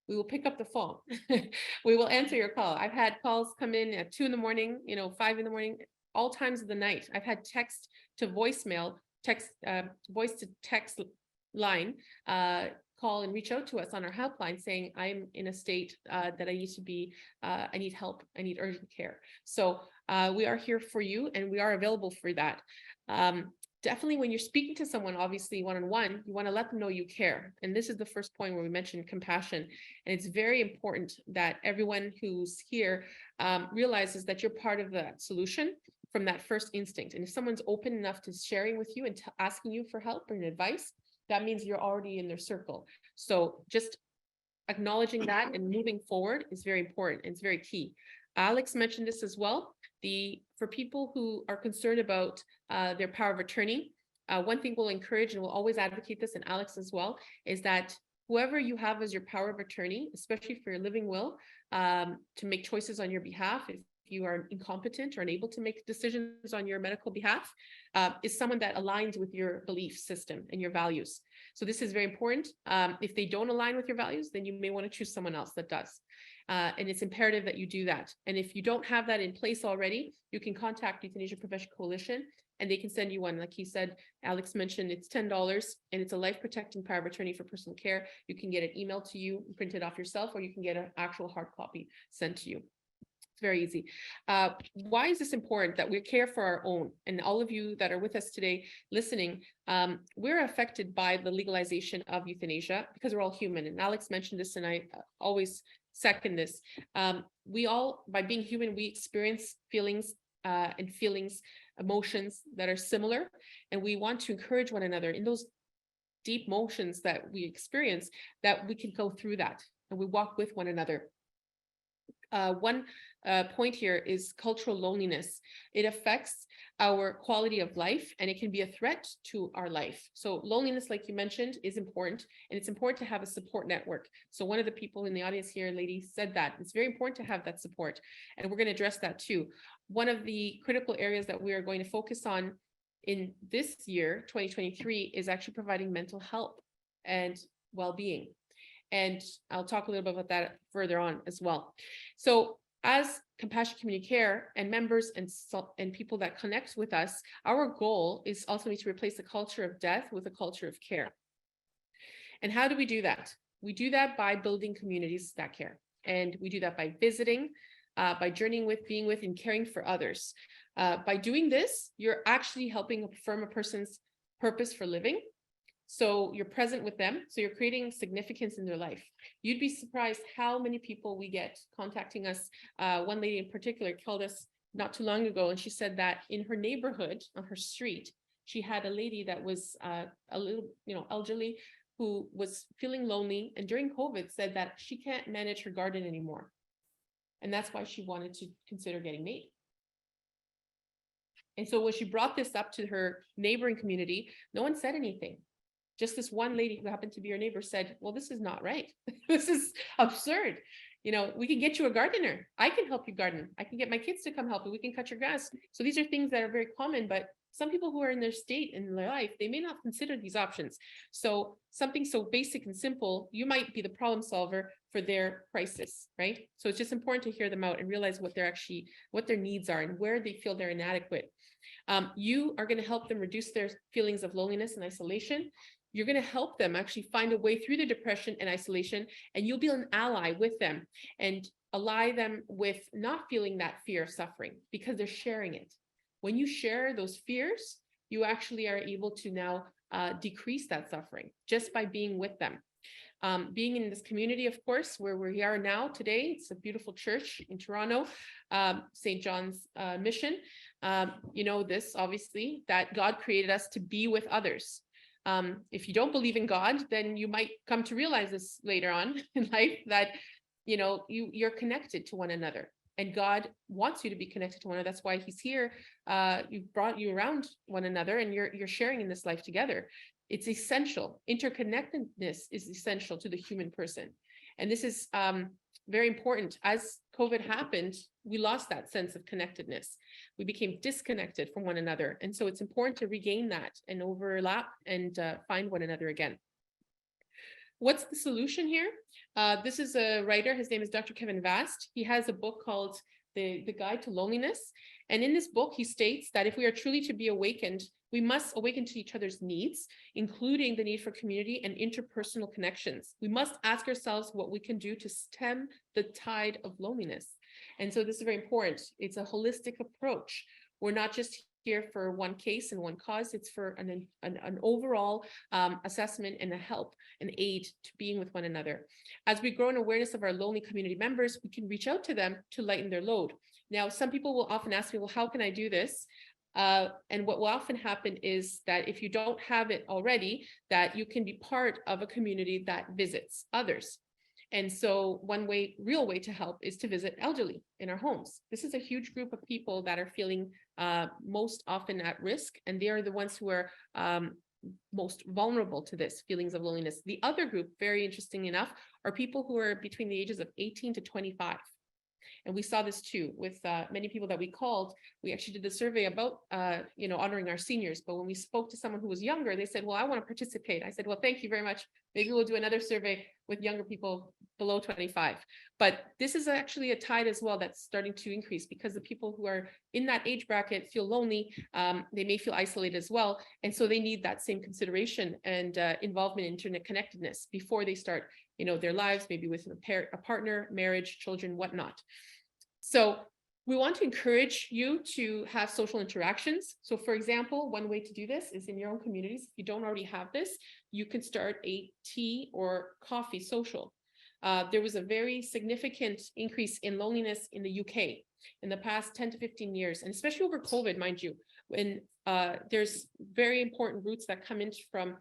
We will pick up the phone. We will answer your call. I've had calls come in at 2 a.m, 5 a.m, all times of the night. I've had text to voicemail, voice to text line, call and reach out to us on our helpline saying, I'm in a state that I need to be, I need help, I need urgent care. So we are here for you, and we are available for that. Definitely when you're speaking to someone, obviously one-on-one, you want to let them know you care. And this is the first point where we mentioned compassion. And it's very important that everyone who's here realizes that you're part of the solution from that first instinct. And if someone's open enough to sharing with you and asking you for help or advice, that means you're already in their circle. So just acknowledging that and moving forward is very important. It's very key. Alex mentioned this as well. For people who are concerned about their power of attorney, one thing we'll encourage, and we'll always advocate this, and Alex as well, is that whoever you have as your power of attorney, especially for your living will, to make choices on your behalf, if you are incompetent or unable to make decisions on your medical behalf, is someone that aligns with your belief system and your values. So this is very important. If they don't align with your values, then you may want to choose someone else that does. And it's imperative that you do that. And if you don't have that in place already, you can contact Euthanasia Prevention Coalition, and they can send you one. Like he said, Alex mentioned, it's $10, and it's a life-protecting power of attorney for personal care. You can get it emailed to you, print it off yourself, or you can get an actual hard copy sent to you. It's very easy. Why is this important that we care for our own? And all of you that are with us today listening, we're affected by the legalization of euthanasia because we're all human. And Alex mentioned this, and I always second this. We all, by being human, we experience feelings, emotions that are similar, and we want to encourage one another in those deep emotions that we experience, that we can go through that and we walk with one another. One point here is cultural loneliness. It affects our quality of life and it can be a threat to our life. So loneliness, like you mentioned, is important, and it's important to have a support network. So one of the people in the audience here, lady, said that it's very important to have that support, and we're going to address that too. One of the critical areas that we are going to focus on in this year, 2023, is actually providing mental health and well-being. And I'll talk a little bit about that further on as well. So as Compassion Community Care and members and people that connect with us, our goal is ultimately to replace the culture of death with a culture of care. And how do we do that? We do that by building communities that care. And we do that by visiting, by journeying with, being with, and caring for others. By doing this, you're actually helping affirm a person's purpose for living. So you're present with them. So you're creating significance in their life. You'd be surprised how many people we get contacting us. One lady in particular called us not too long ago, and she said that in her neighborhood, on her street, she had a lady that was a little, elderly, who was feeling lonely, and during COVID said that she can't manage her garden anymore. And that's why she wanted to consider getting MAID. And so when she brought this up to her neighboring community, no one said anything. Just this one lady who happened to be her neighbor said, well, this is not right. This is absurd. We can get you a gardener. I can help you garden. I can get my kids to come help you. We can cut your grass. So these are things that are very common, but some people who are in their state in their life, they may not consider these options. So something so basic and simple, you might be the problem solver for their crisis, right? So it's just important to hear them out and realize what their needs are and where they feel they're inadequate. You are going to help them reduce their feelings of loneliness and isolation. You're going to help them actually find a way through the depression and isolation, and you'll be an ally with them and ally them with not feeling that fear of suffering because they're sharing it. When you share those fears, you actually are able to now decrease that suffering just by being with them. Being in this community, of course, where we are now today, it's a beautiful church in Toronto, St. John's Mission. You know this, obviously, that God created us to be with others. If you don't believe in God, then you might come to realize this later on in life that, you're connected to one another, and God wants you to be connected to one another. That's why he's here. You've brought you around one another, and you're sharing in this life together. It's essential. Interconnectedness is essential to the human person. And this is very important. As COVID happened, we lost that sense of connectedness. We became disconnected from one another. And so it's important to regain that and overlap and find one another again. What's the solution here? This is a writer. His name is Dr. Kevin Vast. He has a book called The Guide to Loneliness. And in this book, he states that if we are truly to be awakened, we must awaken to each other's needs, including the need for community and interpersonal connections. We must ask ourselves what we can do to stem the tide of loneliness. And so this is very important. It's a holistic approach. We're not just here for one case and one cause. It's for an overall assessment and a help and aid to being with one another. As we grow in awareness of our lonely community members, we can reach out to them to lighten their load. Now, some people will often ask me, well, how can I do this? And what will often happen is that if you don't have it already, that you can be part of a community that visits others. And so one real way to help is to visit elderly in our homes. This is a huge group of people that are feeling most often at risk, and they are the ones who are most vulnerable to this feelings of loneliness. The other group, very interesting enough, are people who are between the ages of 18 to 25. And we saw this too with many people that we called. We actually did the survey about, honoring our seniors. But when we spoke to someone who was younger, they said, well, I want to participate. I said, well, thank you very much. Maybe we'll do another survey with younger people below 25. But this is actually a tide as well that's starting to increase because the people who are in that age bracket feel lonely. They may feel isolated as well. And so they need that same consideration and involvement in internet connectedness before they start their lives, maybe with a partner, marriage, children, whatnot. So we want to encourage you to have social interactions. So for example, one way to do this is in your own communities. If you don't already have this, you can start a tea or coffee social. There was a very significant increase in loneliness in the UK in the past 10 to 15 years, and especially over COVID, mind you, when there's very important roots that come in from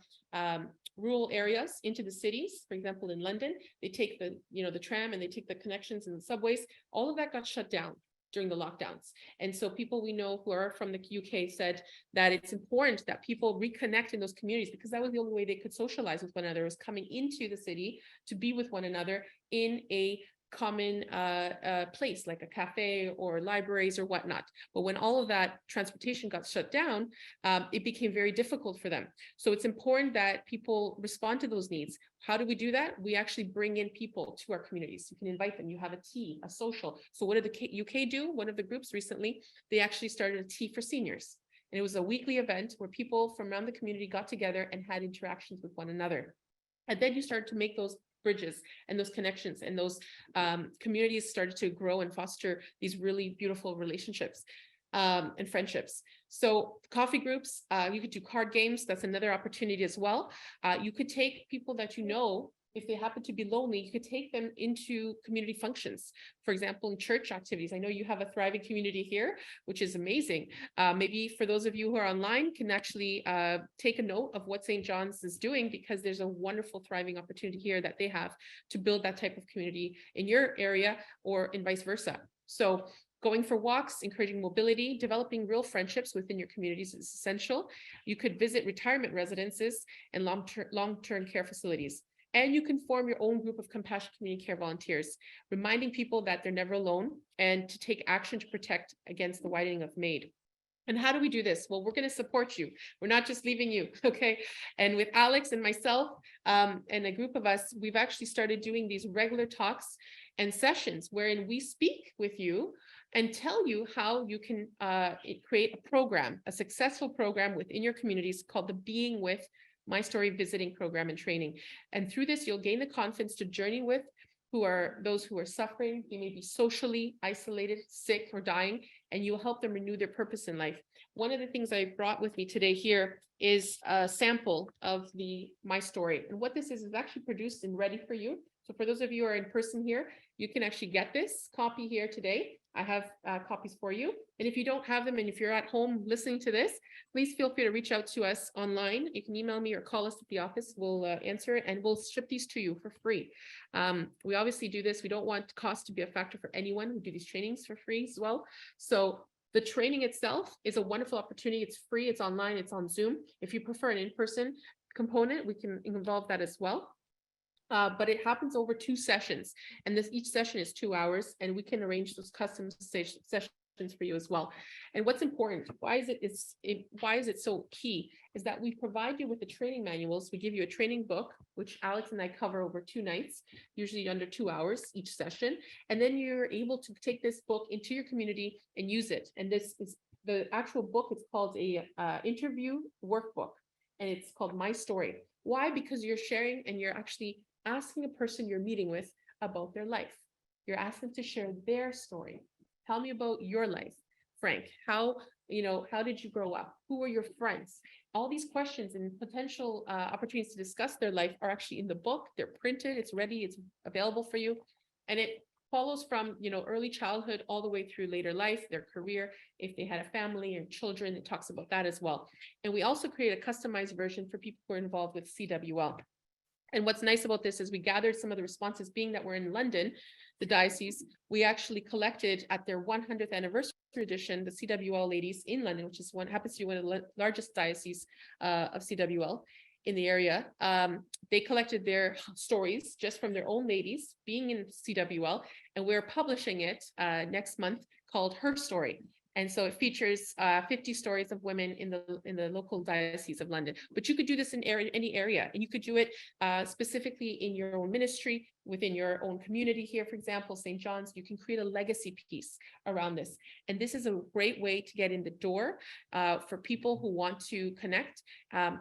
rural areas into the cities. For example, in London, they take the, the tram and they take the connections and the subways. All of that got shut down during the lockdowns. And so people we know who are from the UK said that it's important that people reconnect in those communities, because that was the only way they could socialize with one another, was coming into the city to be with one another in a common place like a cafe or libraries or whatnot. But when all of that transportation got shut down, it became very difficult for them. So it's important that people respond to those needs. How do we do that? We actually bring in people to our communities. You can invite them. You have a tea, a social. So what did the UK do? One of the groups recently, they actually started a tea for seniors. And it was a weekly event where people from around the community got together and had interactions with one another. And then you start to make those bridges and those connections, and those communities started to grow and foster these really beautiful relationships and friendships. So coffee groups, you could do card games. That's another opportunity as well. You could take people that you know, if they happen to be lonely, you could take them into community functions. For example, in church activities. I know you have a thriving community here, which is amazing. Maybe for those of you who are online can actually take a note of what St. John's is doing, because there's a wonderful thriving opportunity here that they have to build that type of community in your area, or in vice versa. So going for walks, encouraging mobility, developing real friendships within your communities is essential. You could visit retirement residences and long-term care facilities. And you can form your own group of compassionate community care volunteers, reminding people that they're never alone and to take action to protect against the widening of MAID. And how do we do this? Well, we're going to support you. We're not just leaving you, okay? And with Alex and myself and a group of us, we've actually started doing these regular talks and sessions wherein we speak with you and tell you how you can create a program, a successful program within your communities called the Being With My Story Visiting Program and Training. And through this, you'll gain the confidence to journey with those who are suffering. They may be socially isolated, sick, or dying, and you'll help them renew their purpose in life. One of the things I brought with me today here is a sample of the My Story. And what this is actually produced and ready for you. So for those of you who are in person here, you can actually get this copy here today. I have copies for you. And if you don't have them, and if you're at home listening to this, please feel free to reach out to us online. You can email me or call us at the office. We'll answer it, and we'll ship these to you for free. We obviously do this. We don't want cost to be a factor for anyone. We do these trainings for free as well. So the training itself is a wonderful opportunity. It's free. It's online. It's on Zoom. If you prefer an in-person component, we can involve that as well. But it happens over 2 sessions, and each session is 2 hours, and we can arrange those custom sessions for you as well. And what's important, why is it so key, is that we provide you with the training manuals. We give you a training book, which Alex and I cover over 2 nights, usually under 2 hours each session. And then you're able to take this book into your community and use it. And this is the actual book. It's called a interview workbook, and it's called My Story. Why? Because you're sharing, and you're actually asking a person you're meeting with about their life. You're asking them to share their story. Tell me about your life, Frank. How did you grow up? Who were your friends? All these questions and potential opportunities to discuss their life are actually in the book. They're printed, it's ready, it's available for you. And it follows from, early childhood all the way through later life, their career. If they had a family or children, it talks about that as well. And we also create a customized version for people who are involved with CWL. And what's nice about this is we gathered some of the responses, being that we're in London, the diocese. We actually collected at their 100th anniversary edition, the CWL ladies in London, which is happens to be one of the largest dioceses of CWL in the area. They collected their stories just from their own ladies being in CWL, and we're publishing it next month, called Her Story. And so it features 50 stories of women in the local diocese of London. But you could do this in any area, and you could do it specifically in your own ministry, within your own community here, for example, St. John's. You can create a legacy piece around this. And this is a great way to get in the door for people who want to connect.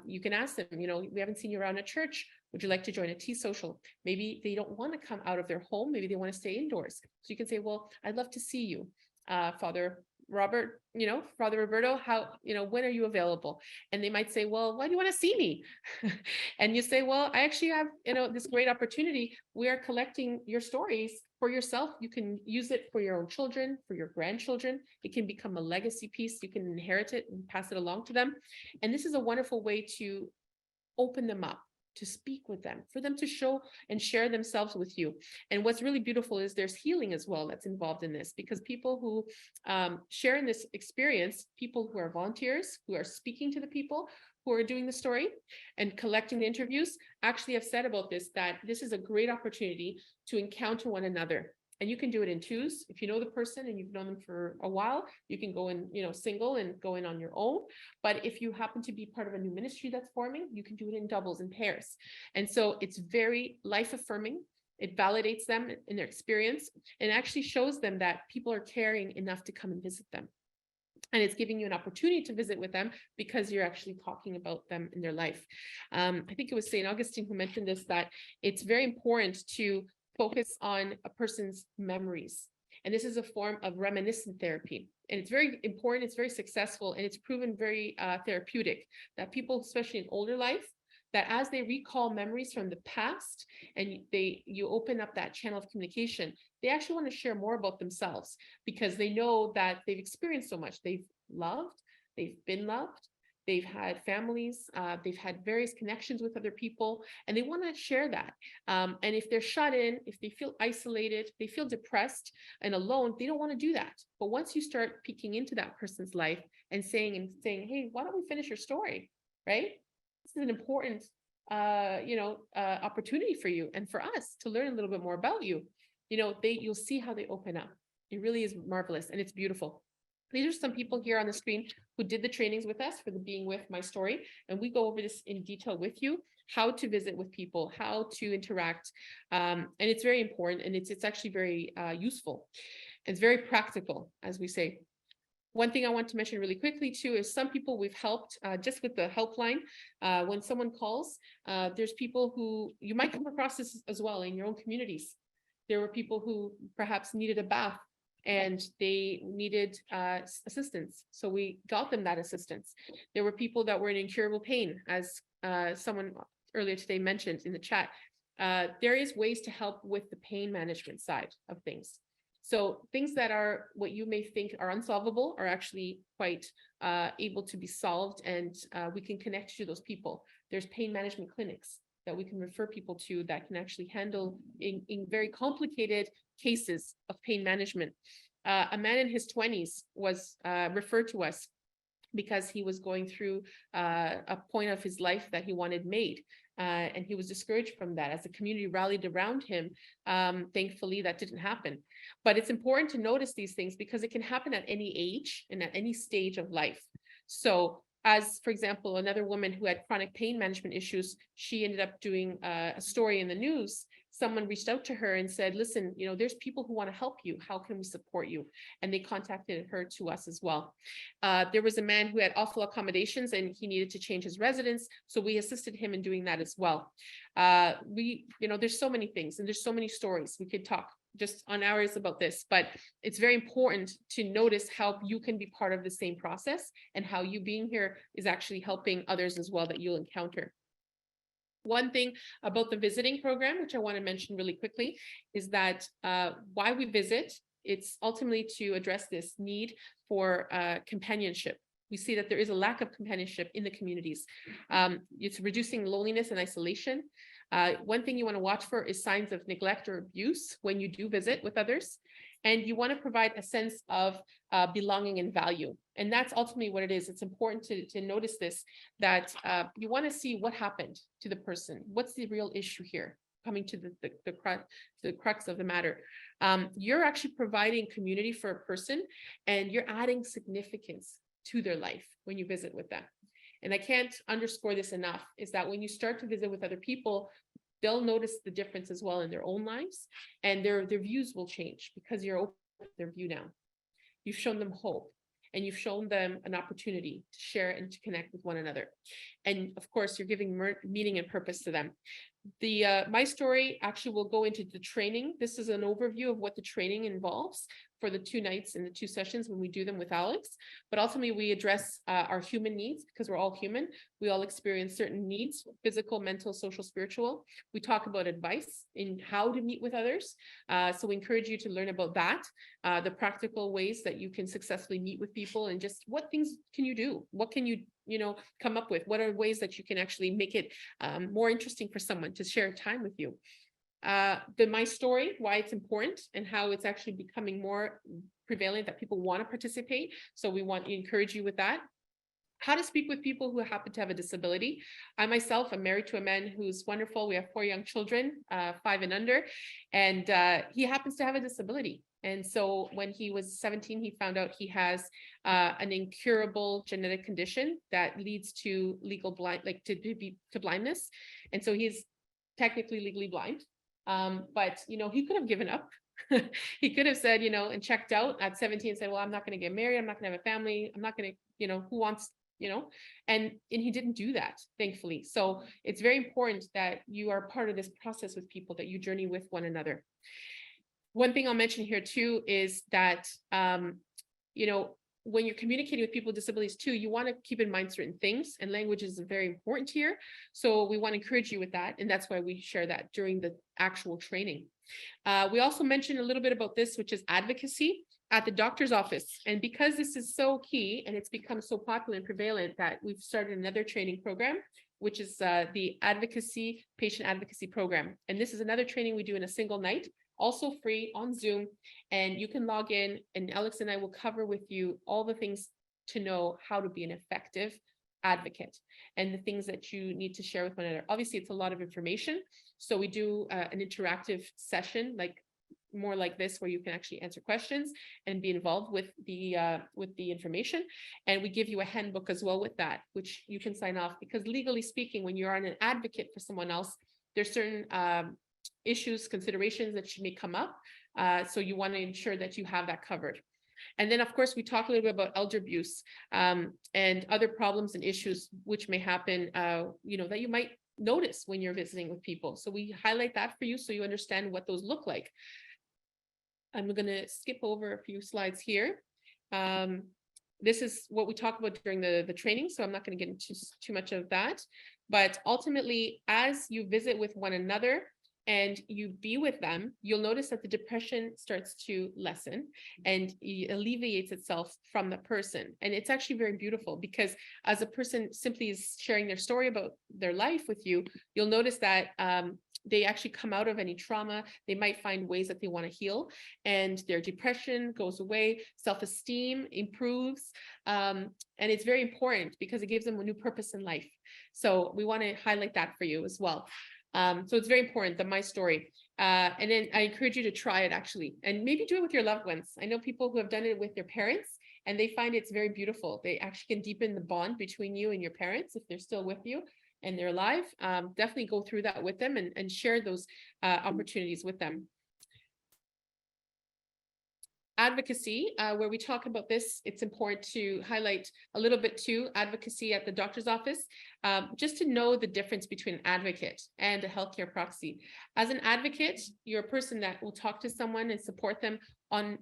You can ask them, we haven't seen you around a church. Would you like to join a tea social? Maybe they don't want to come out of their home. Maybe they want to stay indoors. So you can say, well, I'd love to see you, Father Robert, Father Roberto, when are you available? And they might say, well, why do you want to see me? And you say, well, I actually have, this great opportunity. We are collecting your stories for yourself. You can use it for your own children, for your grandchildren. It can become a legacy piece. You can inherit it and pass it along to them. And this is a wonderful way to open them up to speak with them, for them to show and share themselves with you. And what's really beautiful is there's healing as well that's involved in this, because people who share in this experience, people who are volunteers, who are speaking to the people who are doing the story and collecting the interviews, actually have said about this, that this is a great opportunity to encounter one another. And you can do it in twos. If you know the person and you've known them for a while, you can go in, single and go in on your own. But if you happen to be part of a new ministry that's forming, you can do it in doubles and pairs. And so it's very life affirming. It validates them in their experience and actually shows them that people are caring enough to come and visit them. And it's giving you an opportunity to visit with them because you're actually talking about them in their life. I think it was St. Augustine who mentioned this, that it's very important to focus on a person's memories. And this is a form of reminiscent therapy. And it's very important, it's very successful, and it's proven very therapeutic, that people, especially in older life, that as they recall memories from the past and you open up that channel of communication, they actually want to share more about themselves because they know that they've experienced so much. They've loved, they've been loved, they've had families, they've had various connections with other people, and they want to share that. And if they're shut in, if they feel isolated, they feel depressed and alone, they don't want to do that. But once you start peeking into that person's life and saying, hey, why don't we finish your story, right? This is an important, opportunity for you and for us to learn a little bit more about you. You'll see how they open up. It really is marvelous and it's beautiful. These are some people here on the screen who did the trainings with us for the Being With My Story. And we go over this in detail with you, how to visit with people, how to interact. And it's very important and it's actually very useful. It's very practical, as we say. One thing I want to mention really quickly too is some people we've helped just with the helpline. When someone calls, there's people who you might come across this as well in your own communities. There were people who perhaps needed a bath and they needed assistance. So we got them that assistance. There were people that were in incurable pain, as someone earlier today mentioned in the chat. There is ways to help with the pain management side of things. So things that are what you may think are unsolvable are actually quite able to be solved, and we can connect you to those people. There's pain management clinics that we can refer people to that can actually handle in very complicated cases of pain management. A man in his 20s was referred to us because he was going through a point of his life that he wanted made. And he was discouraged from that. As the community rallied around him, thankfully that didn't happen. But it's important to notice these things because it can happen at any age and at any stage of life. So as, for example, another woman who had chronic pain management issues, she ended up doing a story in the news. Someone reached out to her and said, listen, there's people who want to help you. How can we support you? And they contacted her to us as well. There was a man who had awful accommodations and he needed to change his residence. So we assisted him in doing that as well. There's so many things and there's so many stories. We could talk just on hours about this, but it's very important to notice how you can be part of the same process and how you being here is actually helping others as well that you'll encounter. One thing about the visiting program, which I want to mention really quickly, is that why we visit, it's ultimately to address this need for companionship. We see that there is a lack of companionship in the communities. It's reducing loneliness and isolation. One thing you want to watch for is signs of neglect or abuse when you do visit with others. And you want to provide a sense of belonging and value. And that's ultimately what it is. It's important to notice this, that you want to see what happened to the person. What's the real issue here? Coming to the crux of the matter. You're actually providing community for a person and you're adding significance to their life when you visit with them. And I can't underscore this enough, is that when you start to visit with other people, they'll notice the difference as well in their own lives, and their views will change because you're open to their view now. You've shown them hope and you've shown them an opportunity to share and to connect with one another. And of course, you're giving meaning and purpose to them. My story actually will go into the training. This is an overview of what the training involves for the 2 nights and the 2 sessions when we do them with Alex, but ultimately we address our human needs because we're all human. We all experience certain needs, physical, mental, social, spiritual. We talk about advice in how to meet with others. So we encourage you to learn about that, the practical ways that you can successfully meet with people, and just what things can you do? What can you come up with? What are ways that you can actually make it more interesting for someone to share time with you? My story, why it's important and how it's actually becoming more prevalent that people want to participate. So we want to encourage you with that. How to speak with people who happen to have a disability. I myself am married to a man who's wonderful. We have 4 young children, 5 and under, and he happens to have a disability. And so when he was 17, he found out he has an incurable genetic condition that leads to legal blind, like to blindness. And so he's technically legally blind. But he could have given up. He could have said, and checked out at 17 and said, well, I'm not going to get married. I'm not going to have a family. I'm not going to, who wants, and he didn't do that, thankfully. So it's very important that you are part of this process with people, that you journey with one another. One thing I'll mention here too is that, when you're communicating with people with disabilities too, you want to keep in mind certain things, and language is very important here. So we want to encourage you with that. And that's why we share that during the actual training. We also mentioned a little bit about this, which is advocacy at the doctor's office. And because this is so key and it's become so popular and prevalent, that we've started another training program, which is the patient advocacy program. And this is another training we do in a single night, also free on Zoom, and you can log in, and Alex and I will cover with you all the things to know how to be an effective advocate and the things that you need to share with one another. Obviously, it's a lot of information. So we do an interactive session, more like this, where you can actually answer questions and be involved with the information. And we give you a handbook as well with that, which you can sign off, because legally speaking, when you're an advocate for someone else, there's certain issues, considerations that may come up. So you want to ensure that you have that covered. And then, of course, we talk a little bit about elder abuse and other problems and issues which may happen, that you might notice when you're visiting with people. So we highlight that for you so you understand what those look like. I'm going to skip over a few slides here. This is what we talk about during the training, so I'm not going to get into too much of that. But ultimately, as you visit with one another and you be with them, you'll notice that the depression starts to lessen and it alleviates itself from the person. And it's actually very beautiful, because as a person simply is sharing their story about their life with you, you'll notice that they actually come out of any trauma. They might find ways that they want to heal, and their depression goes away, self-esteem improves. And it's very important because it gives them a new purpose in life. So we want to highlight that for you as well. So it's very important, my story. And then I encourage you to try it, actually, and maybe do it with your loved ones. I know people who have done it with their parents, and they find it's very beautiful. They actually can deepen the bond between you and your parents if they're still with you and they're alive. Definitely go through that with them and share those opportunities with them. Advocacy, where we talk about this, it's important to highlight a little bit too, advocacy at the doctor's office, just to know the difference between an advocate and a healthcare proxy. As an advocate, you're a person that will talk to someone and support them on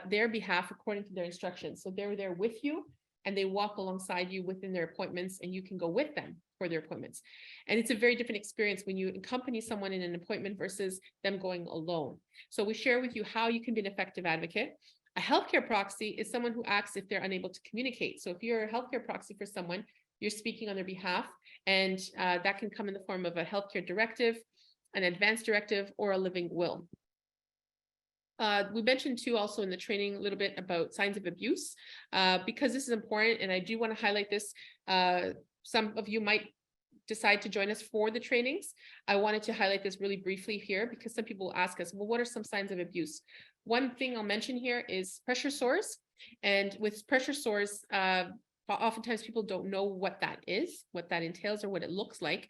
their behalf according to their instructions. So they're there with you and they walk alongside you within their appointments, and you can go with them for their appointments. And it's a very different experience when you accompany someone in an appointment versus them going alone. So we share with you how you can be an effective advocate. A healthcare proxy is someone who acts if they're unable to communicate. So if you're a healthcare proxy for someone, you're speaking on their behalf, and that can come in the form of a healthcare directive, an advance directive, or a living will. We mentioned too also in the training a little bit about signs of abuse, because this is important, and I do want to highlight this. Some of you might decide to join us for the trainings. I wanted to highlight this really briefly here, because some people will ask us, well, what are some signs of abuse? One thing I'll mention here is pressure sores. And with pressure sores, oftentimes people don't know what that is, what that entails, or what it looks like.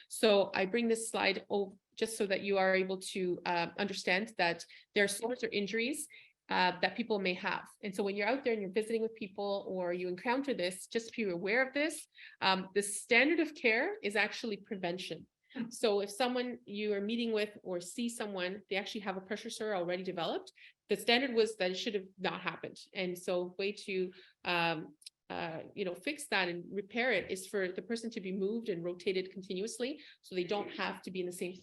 So I bring this slide over just so that you are able to understand that there are sores or injuries that people may have. And so when you're out there and you're visiting with people or you encounter this, just be aware of this. The standard of care is actually prevention. So if someone you are meeting with or see someone, they actually have a pressure sore already developed, The standard was that it should have not happened. And so way to fix that and repair it is for the person to be moved and rotated continuously, so they don't have to be in the same,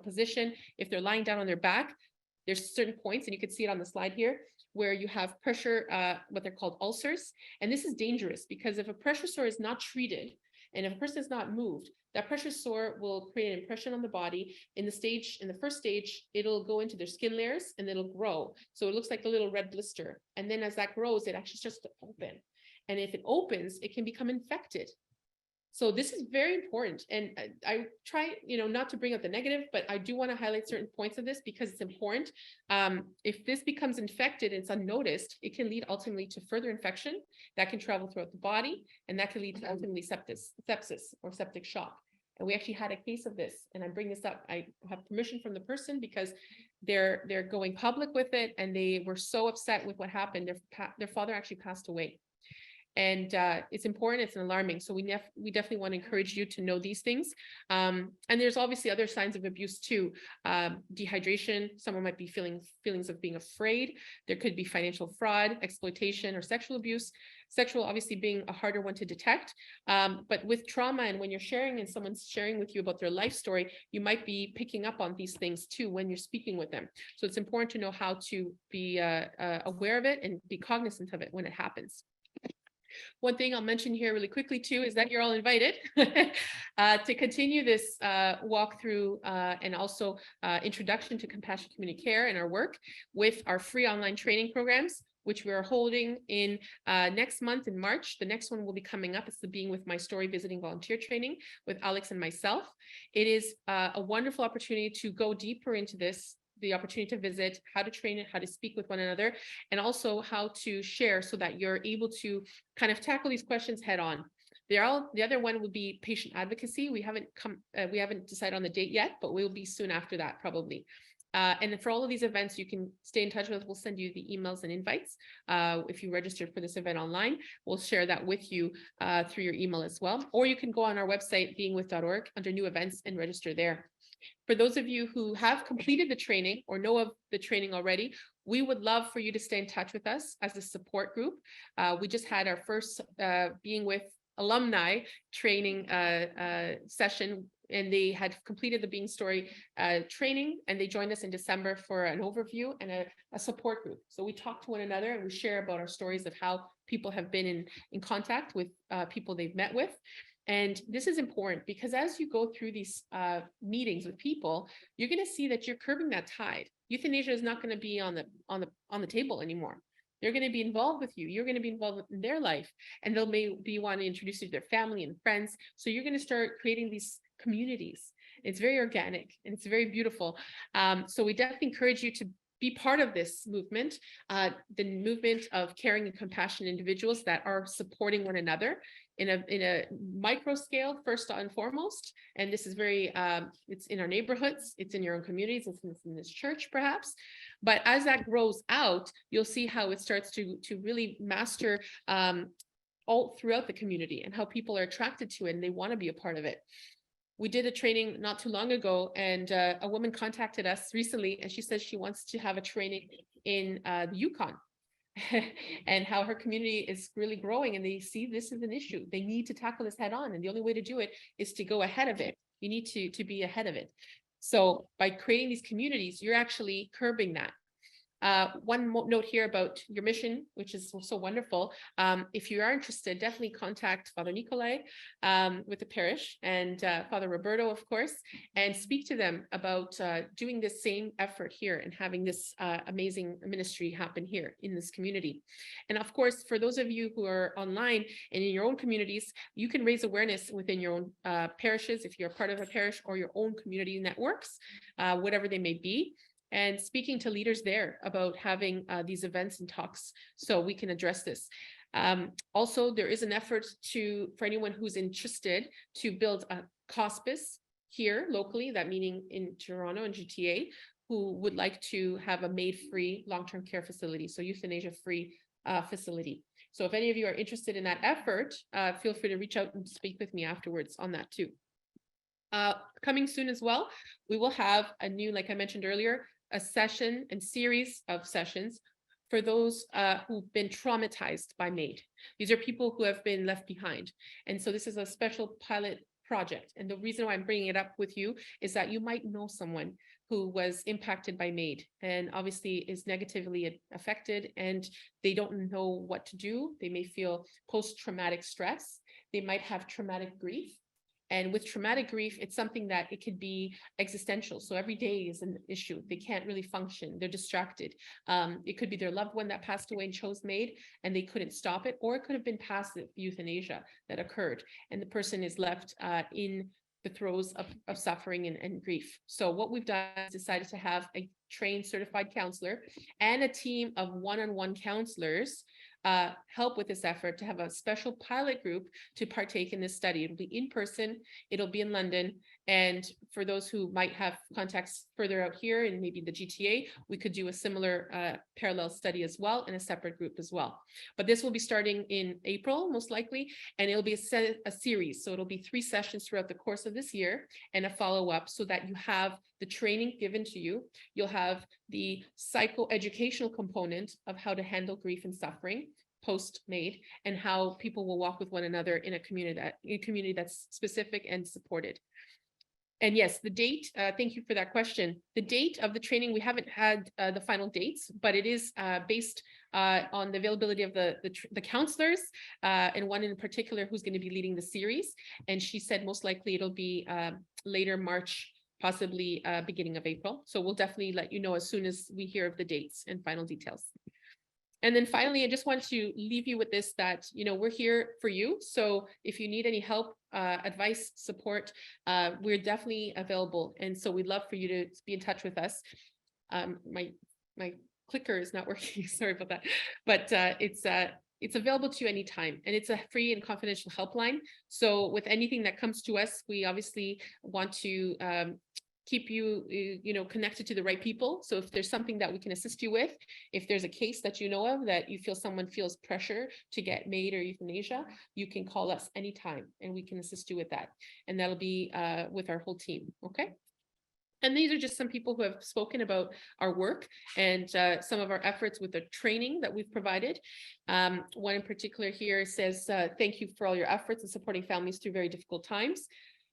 position. If they're lying down on their back, there's certain points, and you can see it on the slide here, where you have pressure, what they're called ulcers. And this is dangerous because if a pressure sore is not treated, and if a person is not moved, that pressure sore will create an impression on the body. In the first stage, it'll go into their skin layers and it'll grow. So it looks like a little red blister. And then as that grows, it actually starts to open. And if it opens, it can become infected. So this is very important. And I try, not to bring up the negative, but I do want to highlight certain points of this because it's important. If this becomes infected and it's unnoticed, it can lead ultimately to further infection that can travel throughout the body, and that can lead to ultimately sepsis or septic shock. And we actually had a case of this, and I bring this up. I have permission from the person because they're going public with it, and they were so upset with what happened. Their father actually passed away. And it's important, it's alarming. So we definitely want to encourage you to know these things. And there's obviously other signs of abuse too. Dehydration, someone might be feelings of being afraid. There could be financial fraud, exploitation, or sexual abuse. Sexual obviously being a harder one to detect. But with trauma, and when you're sharing and someone's sharing with you about their life story, you might be picking up on these things too when you're speaking with them. So it's important to know how to be aware of it and be cognizant of it when it happens. One thing I'll mention here really quickly too is that you're all invited to continue this walkthrough and also introduction to compassionate community care and our work with our free online training programs, which we're holding in next month in March. The next one will be coming up. It's the Being With My Story Visiting Volunteer Training with Alex and myself. It is a wonderful opportunity to go deeper into this, the opportunity to visit, how to train it, how to speak with one another, and also how to share so that you're able to kind of tackle these questions head on. The other one would be patient advocacy. We haven't decided on the date yet, but we'll be soon after that probably. And for all of these events, you can stay in touch with us. We'll send you the emails and invites. If you registered for this event online, we'll share that with you through your email as well. Or you can go on our website, beingwith.org, under new events and register there. For those of you who have completed the training or know of the training already, we would love for you to stay in touch with us as a support group. We just had our first Being With alumni training session, and they had completed the Being Story training, and they joined us in December for an overview and a support group. So we talk to one another and we share about our stories of how people have been in contact with people they've met with. And this is important because as you go through these meetings with people, you're going to see that you're curbing that tide. Euthanasia is not going to be on the table anymore. They're going to be involved with you. You're going to be involved in their life, and they'll maybe want to introduce you to their family and friends. So you're going to start creating these communities. It's very organic and it's very beautiful. So we definitely encourage you to be part of this movement, the movement of caring and compassionate individuals that are supporting one another in a micro scale, first and foremost. And this is very, it's in our neighborhoods, it's in your own communities, it's in this church perhaps. But as that grows out, you'll see how it starts to really master all throughout the community and how people are attracted to it and they want to be a part of it. We did a training not too long ago, and a woman contacted us recently, and she says she wants to have a training in the Yukon and how her community is really growing, and they see this as an issue. They need to tackle this head on, and the only way to do it is to go ahead of it. You need to be ahead of it. So by creating these communities, you're actually curbing that. One note here about your mission, which is so wonderful. If you are interested, definitely contact Father Nikolai with the parish and Father Roberto, of course, and speak to them about doing this same effort here and having this amazing ministry happen here in this community. And of course, for those of you who are online and in your own communities, you can raise awareness within your own parishes if you're a part of a parish or your own community networks, whatever they may be, and speaking to leaders there about having these events and talks so we can address this. Also, there is an effort for anyone who's interested to build a hospice here locally, that meaning in Toronto and GTA, who would like to have a MAID-free long-term care facility, so euthanasia-free facility. So if any of you are interested in that effort, feel free to reach out and speak with me afterwards on that too. Coming soon as well, we will have a new, like I mentioned earlier, a session and series of sessions for those who've been traumatized by MAID. These are people who have been left behind. And so this is a special pilot project. And the reason why I'm bringing it up with you is that you might know someone who was impacted by MAID and obviously is negatively affected, and they don't know what to do. They may feel post-traumatic stress. They might have traumatic grief. And with traumatic grief, it's something that it could be existential. So every day is an issue. They can't really function. They're distracted. It could be their loved one that passed away and chose MAID and they couldn't stop it, or it could have been passive euthanasia that occurred and the person is left in the throes of suffering and grief. So what we've done is decided to have a trained certified counselor and a team of one-on-one counselors help with this effort to have a special pilot group to partake in this study. It'll be in person, it'll be in London. And for those who might have contacts further out here and maybe the GTA, we could do a similar parallel study as well in a separate group as well. But this will be starting in April, most likely, and it'll be a series. So it'll be 3 sessions throughout the course of this year and a follow-up so that you have the training given to you. You'll have the psychoeducational component of how to handle grief and suffering post-MAID and how people will walk with one another in a community that's specific and supported. And yes, the date, thank you for that question. The date of the training, we haven't had the final dates, but it is based on the availability of the counselors and one in particular who's going to be leading the series. And she said most likely it'll be later March, possibly beginning of April. So we'll definitely let you know as soon as we hear of the dates and final details. And then finally, I just want to leave you with this, that, you know, we're here for you. So if you need any help, advice, support, we're definitely available. And so we'd love for you to be in touch with us. My clicker is not working, sorry about that, but it's available to you anytime, and it's a free and confidential helpline. So with anything that comes to us, we obviously want to keep you, connected to the right people. So if there's something that we can assist you with, if there's a case that you know of that you feel someone feels pressure to get MAID or euthanasia, you can call us anytime and we can assist you with that. And that'll be with our whole team. Okay. And these are just some people who have spoken about our work and some of our efforts with the training that we've provided. One in particular here says, thank you for all your efforts in supporting families through very difficult times.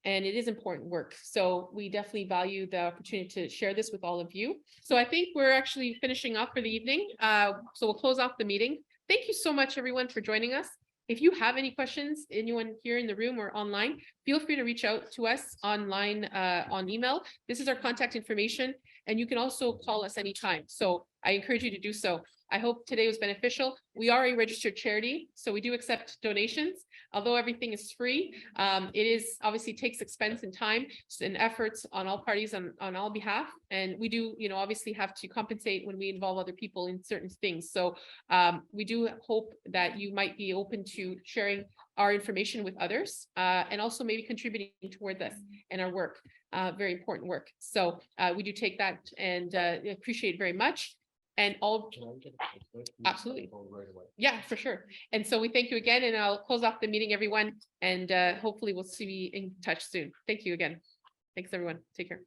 And it is important work. So we definitely value the opportunity to share this with all of you. So I think we're actually finishing off for the evening. So we'll close off the meeting. Thank you so much, everyone, for joining us. If you have any questions, anyone here in the room or online, feel free to reach out to us online on email. This is our contact information, and you can also call us anytime. So I encourage you to do so. I hope today was beneficial. We are a registered charity, so we do accept donations. Although everything is free, it is obviously takes expense and time and efforts on all parties on all behalf. And we do, obviously have to compensate when we involve other people in certain things. So we do hope that you might be open to sharing our information with others and also maybe contributing toward this and our work, very important work. So we do take that and appreciate it very much. And all, absolutely. Yeah, for sure. And so we thank you again, and I'll close off the meeting, everyone. And hopefully we'll see you in touch soon. Thank you again. Thanks, everyone. Take care.